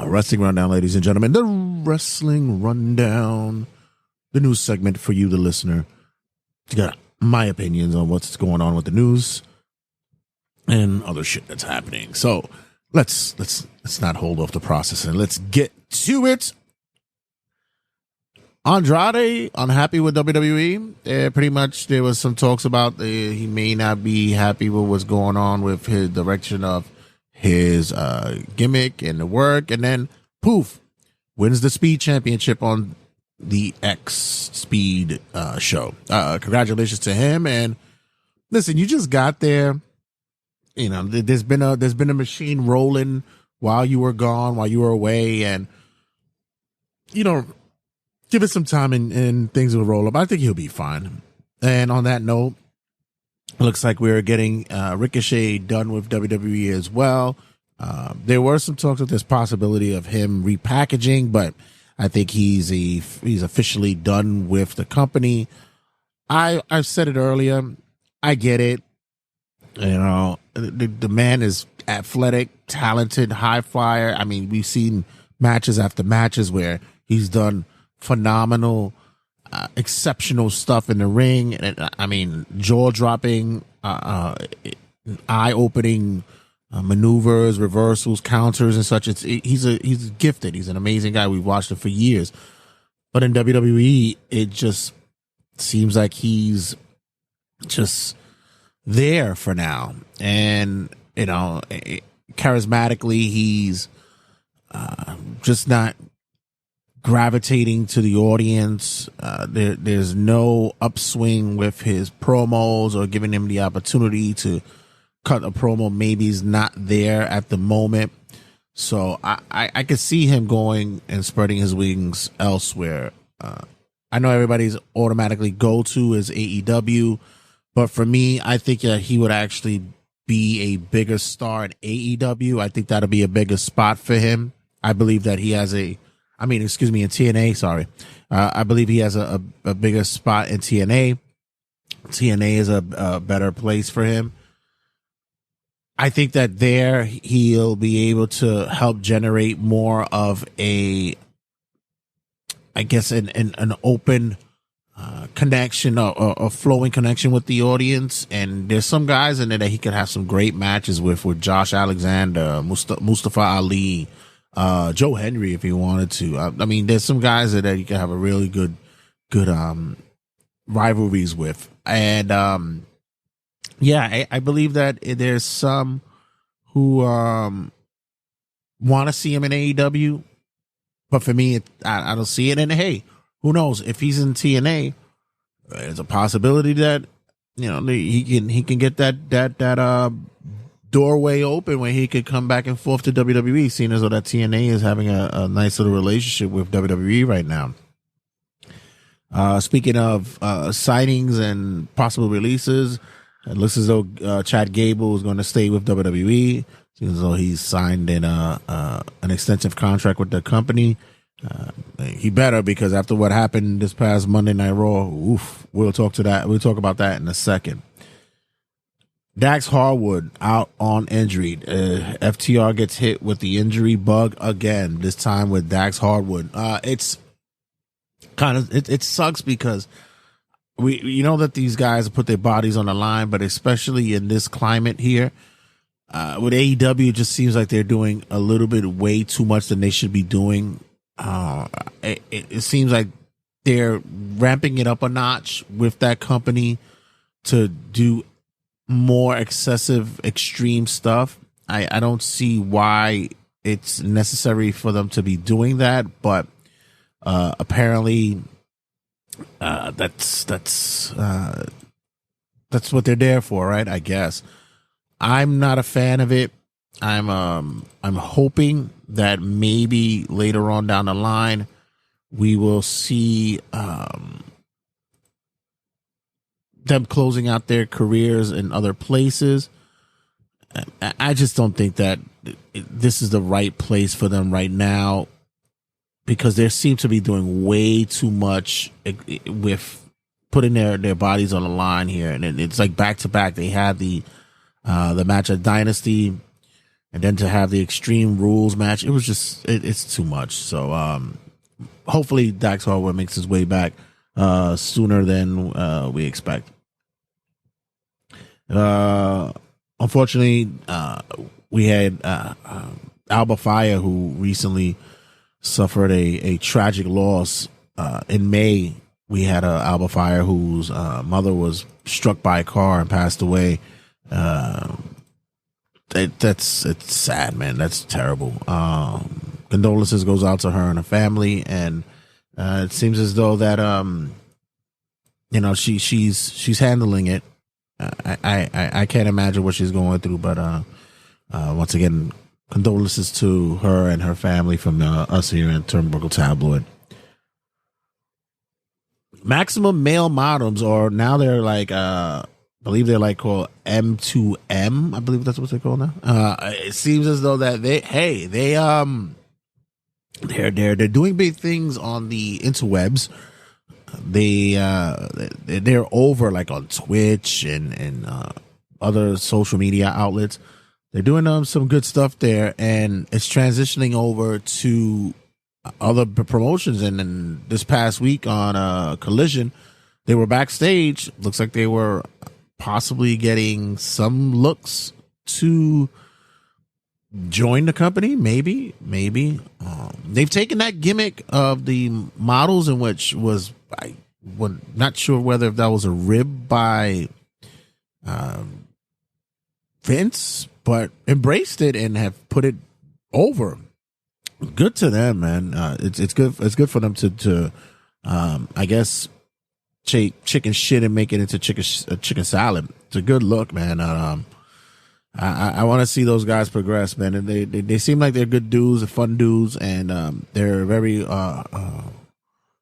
Wrestling Rundown, ladies and gentlemen. The Wrestling Rundown, the news segment for you, the listener. You got my opinions on what's going on with the news and other shit that's happening. So let's not hold off the process and let's get to it. Andrade unhappy with WWE. Pretty much there was some talks about he may not be happy with what's going on with his direction of his gimmick and the work, and then poof, wins the Speed Championship on the X Speed show. Congratulations to him. And listen, you just got there. You know, there's been a machine rolling while you were gone, while you were away, and you know, give it some time and things will roll up. I think he'll be fine. And on that note, looks like we're getting Ricochet done with WWE as well. There were some talks of this possibility of him repackaging, but I think he's officially done with the company. I've said it earlier. I get it. You know, the man is athletic, talented, high flyer. I mean, we've seen matches after matches where he's done phenomenal, exceptional stuff in the ring. And I mean, jaw dropping, eye opening maneuvers, reversals, counters, and such. He's gifted. He's an amazing guy. We've watched him for years. But in WWE, it just seems like he's just there for now. And, you know, charismatically, he's just not gravitating to the audience. There's no upswing with his promos or giving him the opportunity to cut a promo. Maybe he's not there at the moment. So I could see him going and spreading his wings elsewhere. I know everybody's automatically go-to is AEW, but for me, I think he would actually be a bigger star in AEW. I think that'll be a bigger spot for him. I believe that he has in TNA, sorry. I believe he has a bigger spot in TNA. TNA is a better place for him. I think that there he'll be able to help generate more of an open connection or a flowing connection with the audience. And there's some guys in there that he could have some great matches with Josh Alexander, Mustafa Ali, Joe Henry if he wanted to. I mean, there's some guys that you can have a really good rivalries with. And I believe that there's some who want to see him in AEW, but for me, I don't see it. And hey, who knows if he's in TNA? There's a possibility that he can get that doorway open where he could come back and forth to WWE, seeing as though that TNA is having a nice little relationship with WWE right now. Speaking of signings and possible releases, it looks as though Chad Gable is going to stay with WWE. Seems as though he's signed in an extensive contract with the company. He better, because after what happened this past Monday Night Raw, we'll talk about that in a second. Dax Harwood out on injury. FTR gets hit with the injury bug again, this time with Dax Harwood. It sucks because we know that these guys put their bodies on the line, but especially in this climate here, with AEW, it just seems like they're doing a little bit way too much than they should be doing. It seems like they're ramping it up a notch with that company to do more excessive, extreme stuff. I don't see why it's necessary for them to be doing that, but apparently that's what they're there for, right? I guess. I'm not a fan of it. I'm hoping that maybe later on down the line we will see them closing out their careers in other places. I just don't think that this is the right place for them right now, because they seem to be doing way too much with putting their bodies on the line here. And it's like back to back. They had the match at Dynasty, and then to have the Extreme Rules match, it was just it's too much. So hopefully Dax Harwood makes his way back sooner than we expect. Unfortunately, we had Alba Fire, who recently suffered a tragic loss. In May, we had Alba Fire, whose mother was struck by a car and passed away. It's sad, man. That's terrible. Condolences goes out to her and her family, and it seems as though that she's handling it. I can't imagine what she's going through, but once again, condolences to her and her family from us here at Turnbuckle Tabloid. Maximum Male Models, or now they're like I believe they're like called M2M. I believe that's what they're called now. It seems as though that they're doing big things on the interwebs. They're over like on Twitch and other social media outlets. They're doing some good stuff there, and it's transitioning over to other promotions. And this past week on Collision, they were backstage. Looks like they were possibly getting some looks to join the company. Maybe. They've taken that gimmick of the models, in which was, I was not sure whether that was a rib by Vince, but embraced it and have put it over. Good to them, man. It's good. It's good for them to I guess, take chicken shit and make it into chicken salad. It's a good look, man. I want to see those guys progress, man. And they seem like they're good dudes, fun dudes, and they're very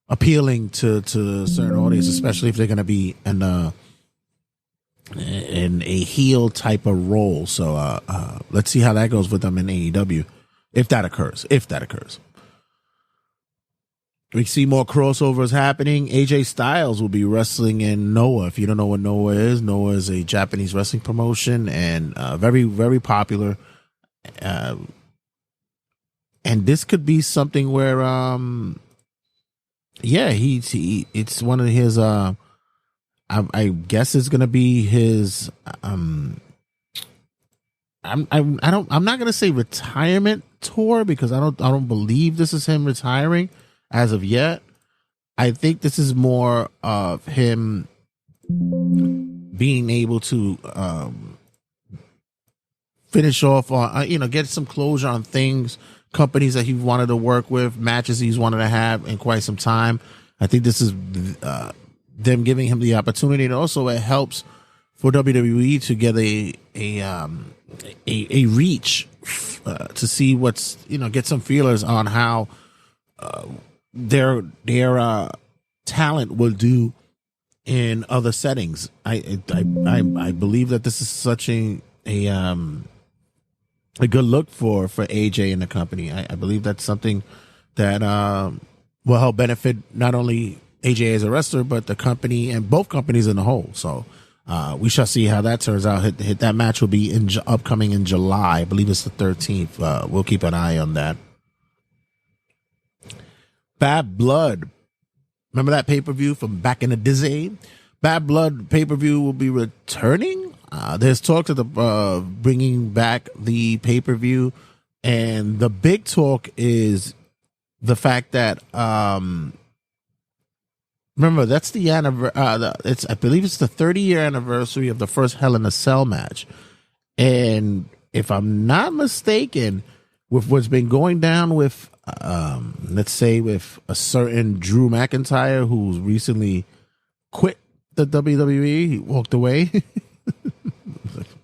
appealing to certain audience, especially if they're going to be in a heel type of role. So let's see how that goes with them in AEW, if that occurs. We see more crossovers happening. AJ Styles will be wrestling in Noah. If you don't know what Noah is a Japanese wrestling promotion, and very, very popular. And this could be something where, it's one of his. I guess it's gonna be his. I'm not gonna say retirement tour, because I don't believe this is him retiring as of yet. I think this is more of him being able to finish off on, get some closure on things, companies that he wanted to work with, matches he's wanted to have in quite some time. I think this is them giving him the opportunity, and also it helps for WWE to get a reach to see what's, get some feelers on how their talent will do in other settings. I believe that this is such a good look for AJ and the company. I believe that's something that will help benefit not only AJ as a wrestler, but the company and both companies in the whole. So we shall see how that turns out. That match will be upcoming in July. I believe it's the 13th. We'll keep an eye on that. Bad Blood. Remember that pay-per-view from back in the day? Bad Blood pay-per-view will be returning. There's talk of bringing back the pay-per-view, and the big talk is the fact that remember, that's the anniversary. I believe it's the 30-year anniversary of the first Hell in a Cell match, and if I'm not mistaken, with what's been going down with, let's say, with a certain Drew McIntyre who's recently quit the WWE, he walked away.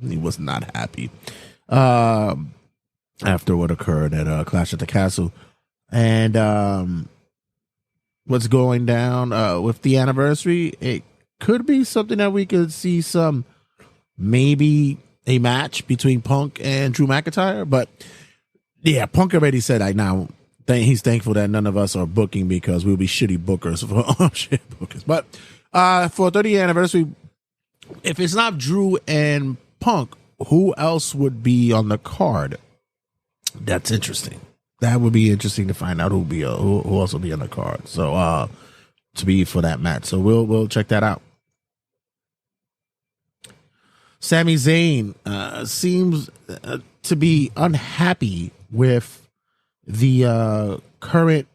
He was not happy after what occurred at Clash at the Castle, and what's going down with the anniversary, it could be something that we could see maybe a match between Punk and Drew McIntyre. But yeah, Punk already said he's thankful that none of us are booking, because we'll be shitty bookers for shit bookers. But for 30th anniversary, if it's not Drew and Punk, who else would be on the card? That's interesting. That would be interesting to find out who else will be on the card. So to be for that match. So we'll check that out. Sami Zayn seems to be unhappy with the current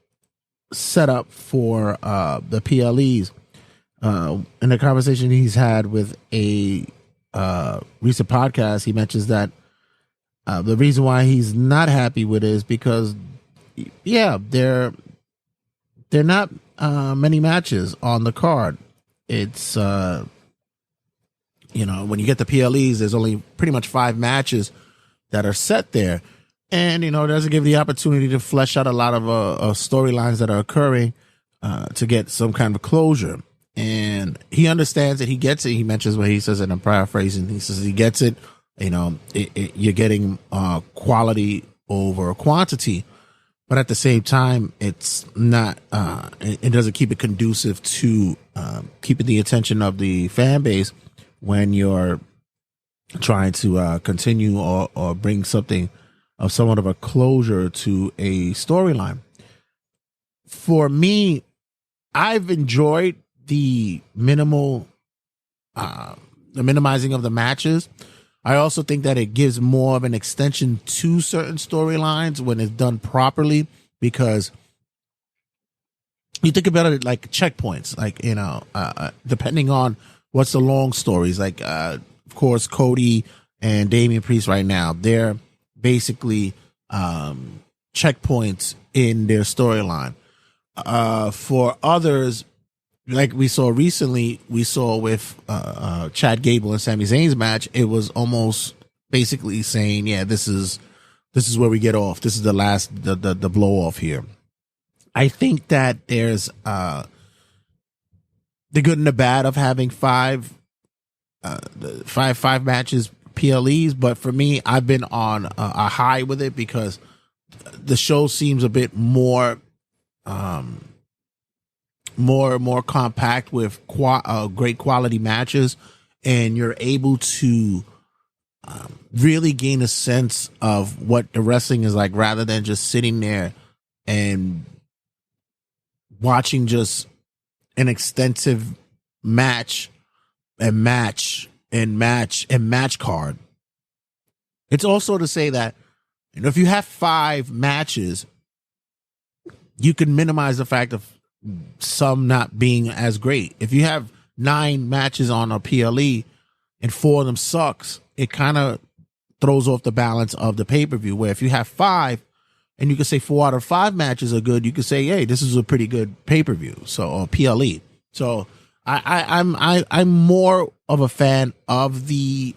setup for the PLEs. In a conversation he's had with a recent podcast, he mentions that the reason why he's not happy with it is because, they're not many matches on the card. It's when you get the PLEs, there's only pretty much 5 matches that are set there, and it doesn't give the opportunity to flesh out a lot of storylines that are occurring to get some kind of closure. And he understands it. He gets it. He mentions what he says, and I'm paraphrasing. He says he gets it. You're getting quality over quantity, but at the same time, it's not. It doesn't keep it conducive to keeping the attention of the fan base when you're trying to continue or bring something of somewhat of a closure to a storyline. For me, I've enjoyed the minimizing of the matches. I also think that it gives more of an extension to certain storylines when it's done properly, because you think about it like checkpoints, like, depending on what's the long stories, like, of course, Cody and Damian Priest right now, they're basically checkpoints in their storyline. For others, like we saw recently, with Chad Gable and Sami Zayn's match, it was almost basically saying, yeah, this is where we get off. This is the last, the blow off here. I think that there's the good and the bad of having five matches PLEs, but for me, I've been on a high with it because the show seems a bit more compact with great quality matches, and you're able to really gain a sense of what the wrestling is like, rather than just sitting there and watching just an extensive match card. It's also to say that, if you have 5 matches, you can minimize the fact of some not being as great. If you have 9 matches on a PLE and 4 of them sucks, it kind of throws off the balance of the pay-per-view. Where if you have 5 and you can say 4 out of 5 matches are good, you can say, hey, this is a pretty good pay-per-view. So, or PLE. So I'm more of a fan of the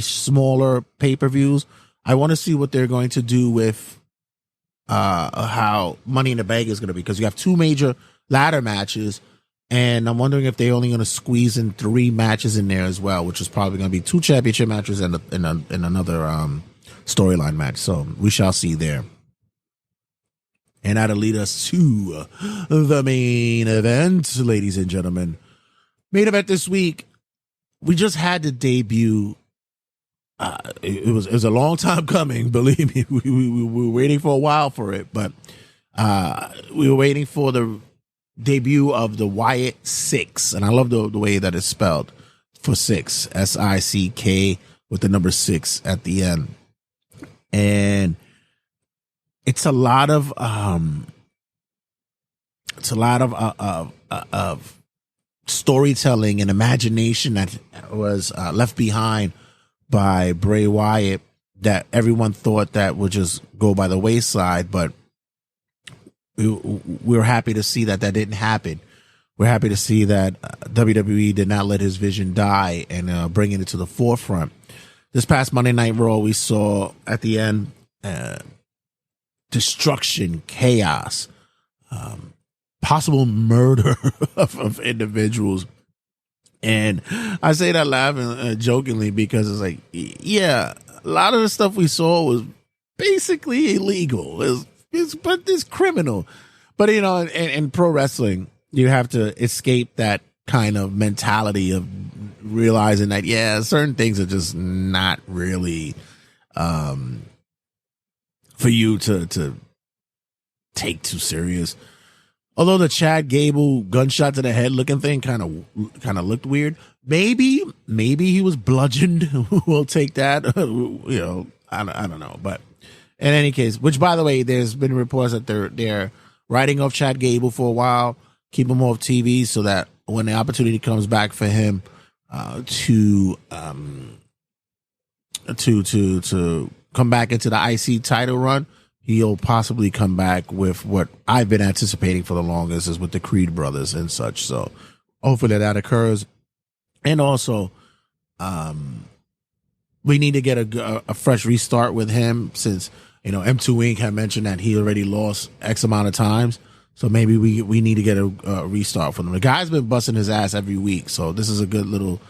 smaller pay-per-views. I want to see what they're going to do with how Money in the Bank is going to be, because you have 2 major ladder matches, and I'm wondering if they're only going to squeeze in 3 matches in there as well, which is probably going to be 2 championship matches and another storyline match. So we shall see there. And that'll lead us to the main event, ladies and gentlemen. Main event this week, we just had the debut. It was a long time coming, believe me. We were waiting for a while for it, but we were waiting for the debut of the Wyatt Sick6, and I love the way that it's spelled for 6, SICK with the number 6 at the end. And it's a lot of storytelling and imagination that was left behind by Bray Wyatt, that everyone thought that would just go by the wayside, but we're happy to see that didn't happen. We're happy to see that WWE did not let his vision die and bringing it to the forefront. This past Monday Night Raw, we saw at the end destruction, chaos, possible murder of individuals. And I say that laughing, jokingly, because it's like, yeah, a lot of the stuff we saw was basically illegal. It's criminal. But, in pro wrestling, you have to escape that kind of mentality of realizing that, yeah, certain things are just not really for you to take too serious. Although the Chad Gable gunshot to the head looking thing kind of looked weird. Maybe he was bludgeoned. We'll take that. I don't know. But in any case, which by the way, there's been reports that they're writing off Chad Gable for a while, keep him off TV so that when the opportunity comes back for him to come back into the IC title run, he'll possibly come back with what I've been anticipating for the longest, is with the Creed brothers and such. So hopefully that occurs. And also, we need to get a fresh restart with him, since, M2 Inc. had mentioned that he already lost X amount of times. So maybe we need to get a restart for him. The guy's been busting his ass every week. So this is a good little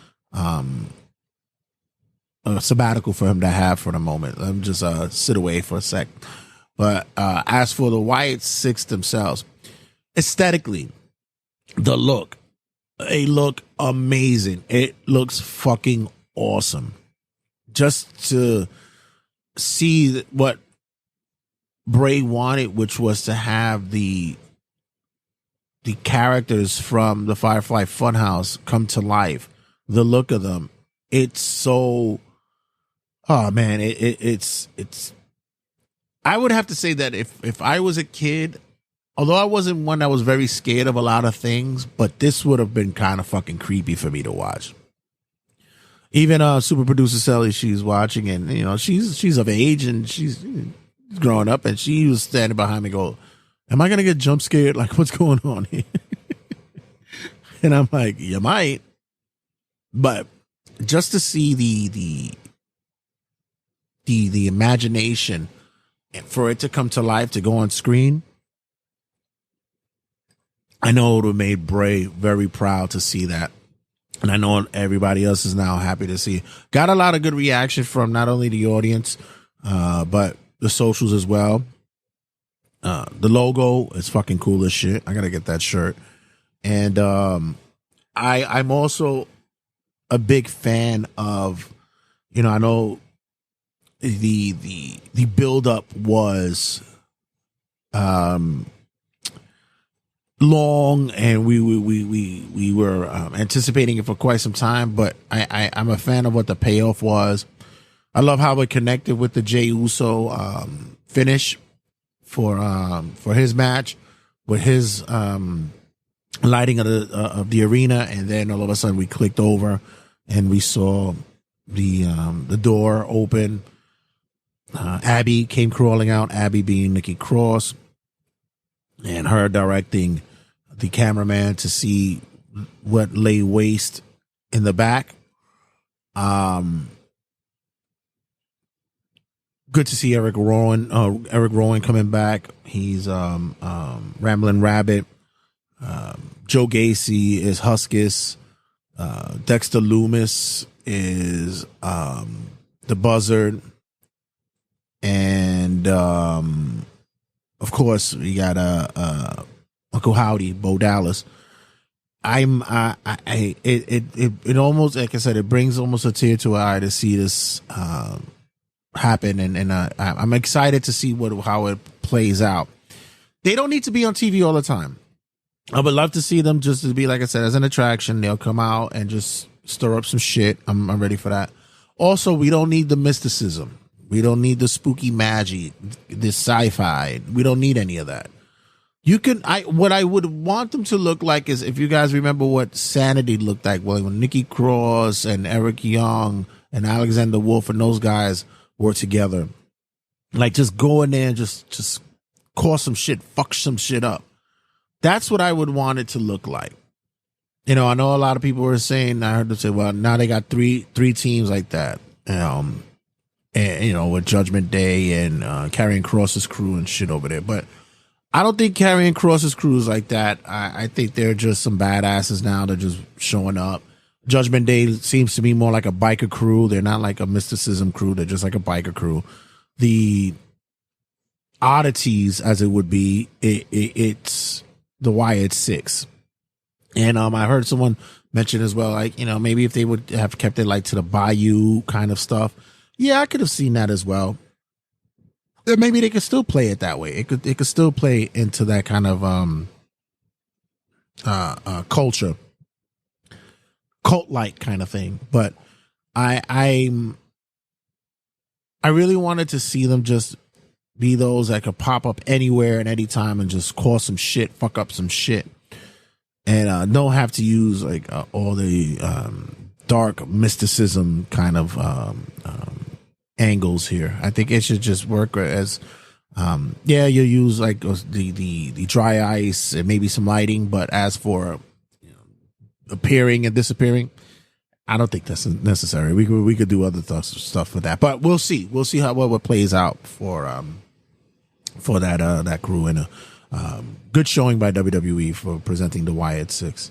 sabbatical for him to have for the moment. Let him just sit away for a sec. But as for the Wyatt Sick themselves, aesthetically, the look, They look amazing. It looks fucking awesome. Just to see what Bray wanted, which was to have the characters from the Firefly Funhouse come to life. The look of them, it's so. Oh man, it's. I would have to say that if I was a kid, although I wasn't one that was very scared of a lot of things, but this would have been kind of fucking creepy for me to watch. Even super producer Sally, she's watching, and you know she's of age and she's growing up, and she was standing behind me, go, "Am I gonna get jump scared? Like, what's going on here?" And I'm like, "You might," but just to see the imagination and for it to come to life, to go on screen, I know it would have made Bray very proud to see that. And I know everybody else is now happy to see. Got a lot of good reaction from not only the audience, but the socials as well. The logo is fucking cool as shit. I gotta get that shirt. And I'm also a big fan of, you know, I know the build up was long, and we were anticipating it for quite some time, but I'm a fan of what the payoff was. I love how it connected with the Jey Uso finish for his match, with his lighting of the arena, and then all of a sudden we clicked over and we saw the door open. Abby came crawling out, Abby being Nikki Cross, and her directing the cameraman to see what lay waste in the back. Good to see Eric Rowan coming back. He's Ramblin' Rabbit. Joe Gacy is Huskus. Dexter Loomis is the Buzzard. And of course, we got Uncle Howdy, Bo Dallas. It almost, like I said, it brings almost a tear to our eye to see this happen, and I'm excited to see how it plays out. They don't need to be on TV all the time. I would love to see them just to be, like I said, as an attraction. They'll come out and just stir up some shit. I'm ready for that. Also, we don't need the mysticism. We don't need the spooky magic, the sci-fi. We don't need any of that. What I would want them to look like is, if you guys remember what Sanity looked like, well, when Nikki Cross and Eric Young and Alexander Wolf and those guys were together, like just go in there and just cause some shit, fuck some shit up. That's what I would want it to look like. You know, I know a lot of people were saying, I heard them say, well, now they got three teams like that. And, you know, with Judgment Day and Karrion Kross's crew and shit over there. But I don't think Karrion Kross's crew is like that. I think they're just some badasses now. They're just showing up. Judgment Day seems to be more like a biker crew. They're not like a mysticism crew. They're just like a biker crew. The oddities, as it would be, it's the Wyatt Sick6. And I heard someone mention as well, like, you know, maybe if they would have kept it like to the Bayou kind of stuff. Yeah, I could have seen that as well. Maybe they could still play it that way. It could still play into that kind of culture, cult-like kind of thing. But I really wanted to see them just be those that could pop up anywhere and anytime and just cause some shit, fuck up some shit, and don't have to use like all the dark mysticism kind of angles here. I think it should just work as you use like the dry ice and maybe some lighting, but as for, you know, appearing and disappearing, I don't think that's necessary. We could do other stuff for that, but we'll see how what plays out for that crew, and a good showing by WWE for presenting the Wyatt Sick6.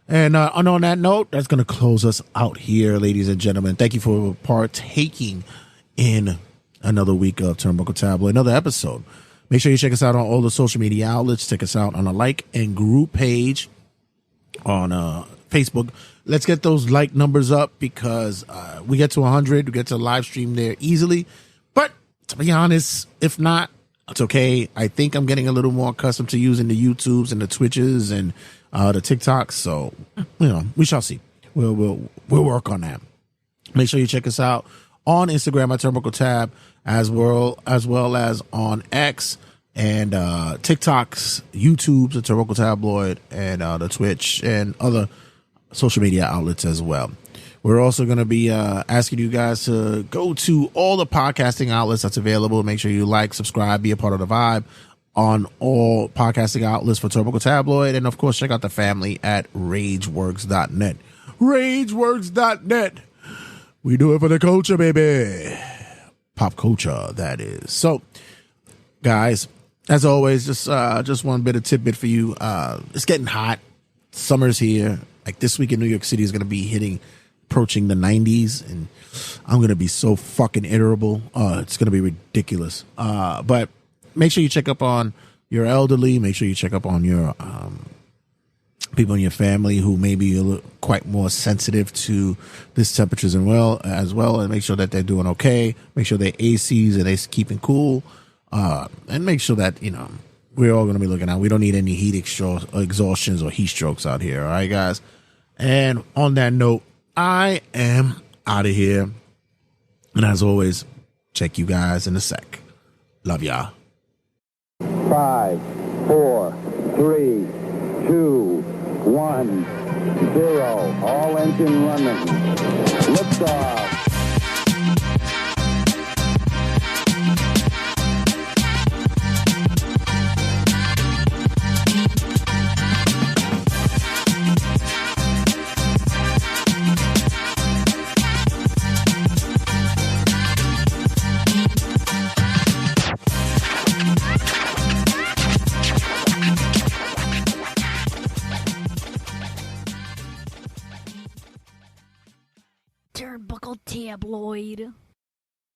And on that note, that's going to close us out here, ladies and gentlemen. Thank you for partaking in another week of Turnbuckle Tabloid, another episode. Make sure you check us out on all the social media outlets. Check us out on a like and group page on Facebook. Let's get those like numbers up because we get to 100. We get to live stream there easily. But to be honest, if not, it's okay. I think I'm getting a little more accustomed to using the YouTubes and the Twitches and the TikToks. So, we shall see. We'll work on that. Make sure you check us out on Instagram at Turnbuckle Tab, as well as on X and TikToks, YouTube's at Turnbuckle Tabloid, and the Twitch and other social media outlets as well. We're also going to be asking you guys to go to all the podcasting outlets that's available. Make sure you like, subscribe, be a part of the vibe on all podcasting outlets for Turnbuckle Tabloid. And, of course, check out the family at RageWorks.net. RageWorks.net. We do it for the culture, baby. Pop culture, that is. So, guys, as always, just one bit of tidbit for you. It's getting hot. Summer's here. Like this week in New York City is going to be approaching the 90s, and I'm going to be so fucking irritable. It's going to be ridiculous. But make sure you check up on your elderly. Make sure you check up on your people in your family who may be quite more sensitive to this temperatures as well, and make sure that they're doing okay. Make sure their ACs and they're keeping cool, and make sure that we're all going to be looking out. We don't need any heat exhaustions or heat strokes out here. All right, guys. And on that note, I am out of here. And as always, check you guys in a sec. Love y'all. 5, 4, 3, 2, 1, 0. All engine running. Liftoff. Turnbuckle Tabloid.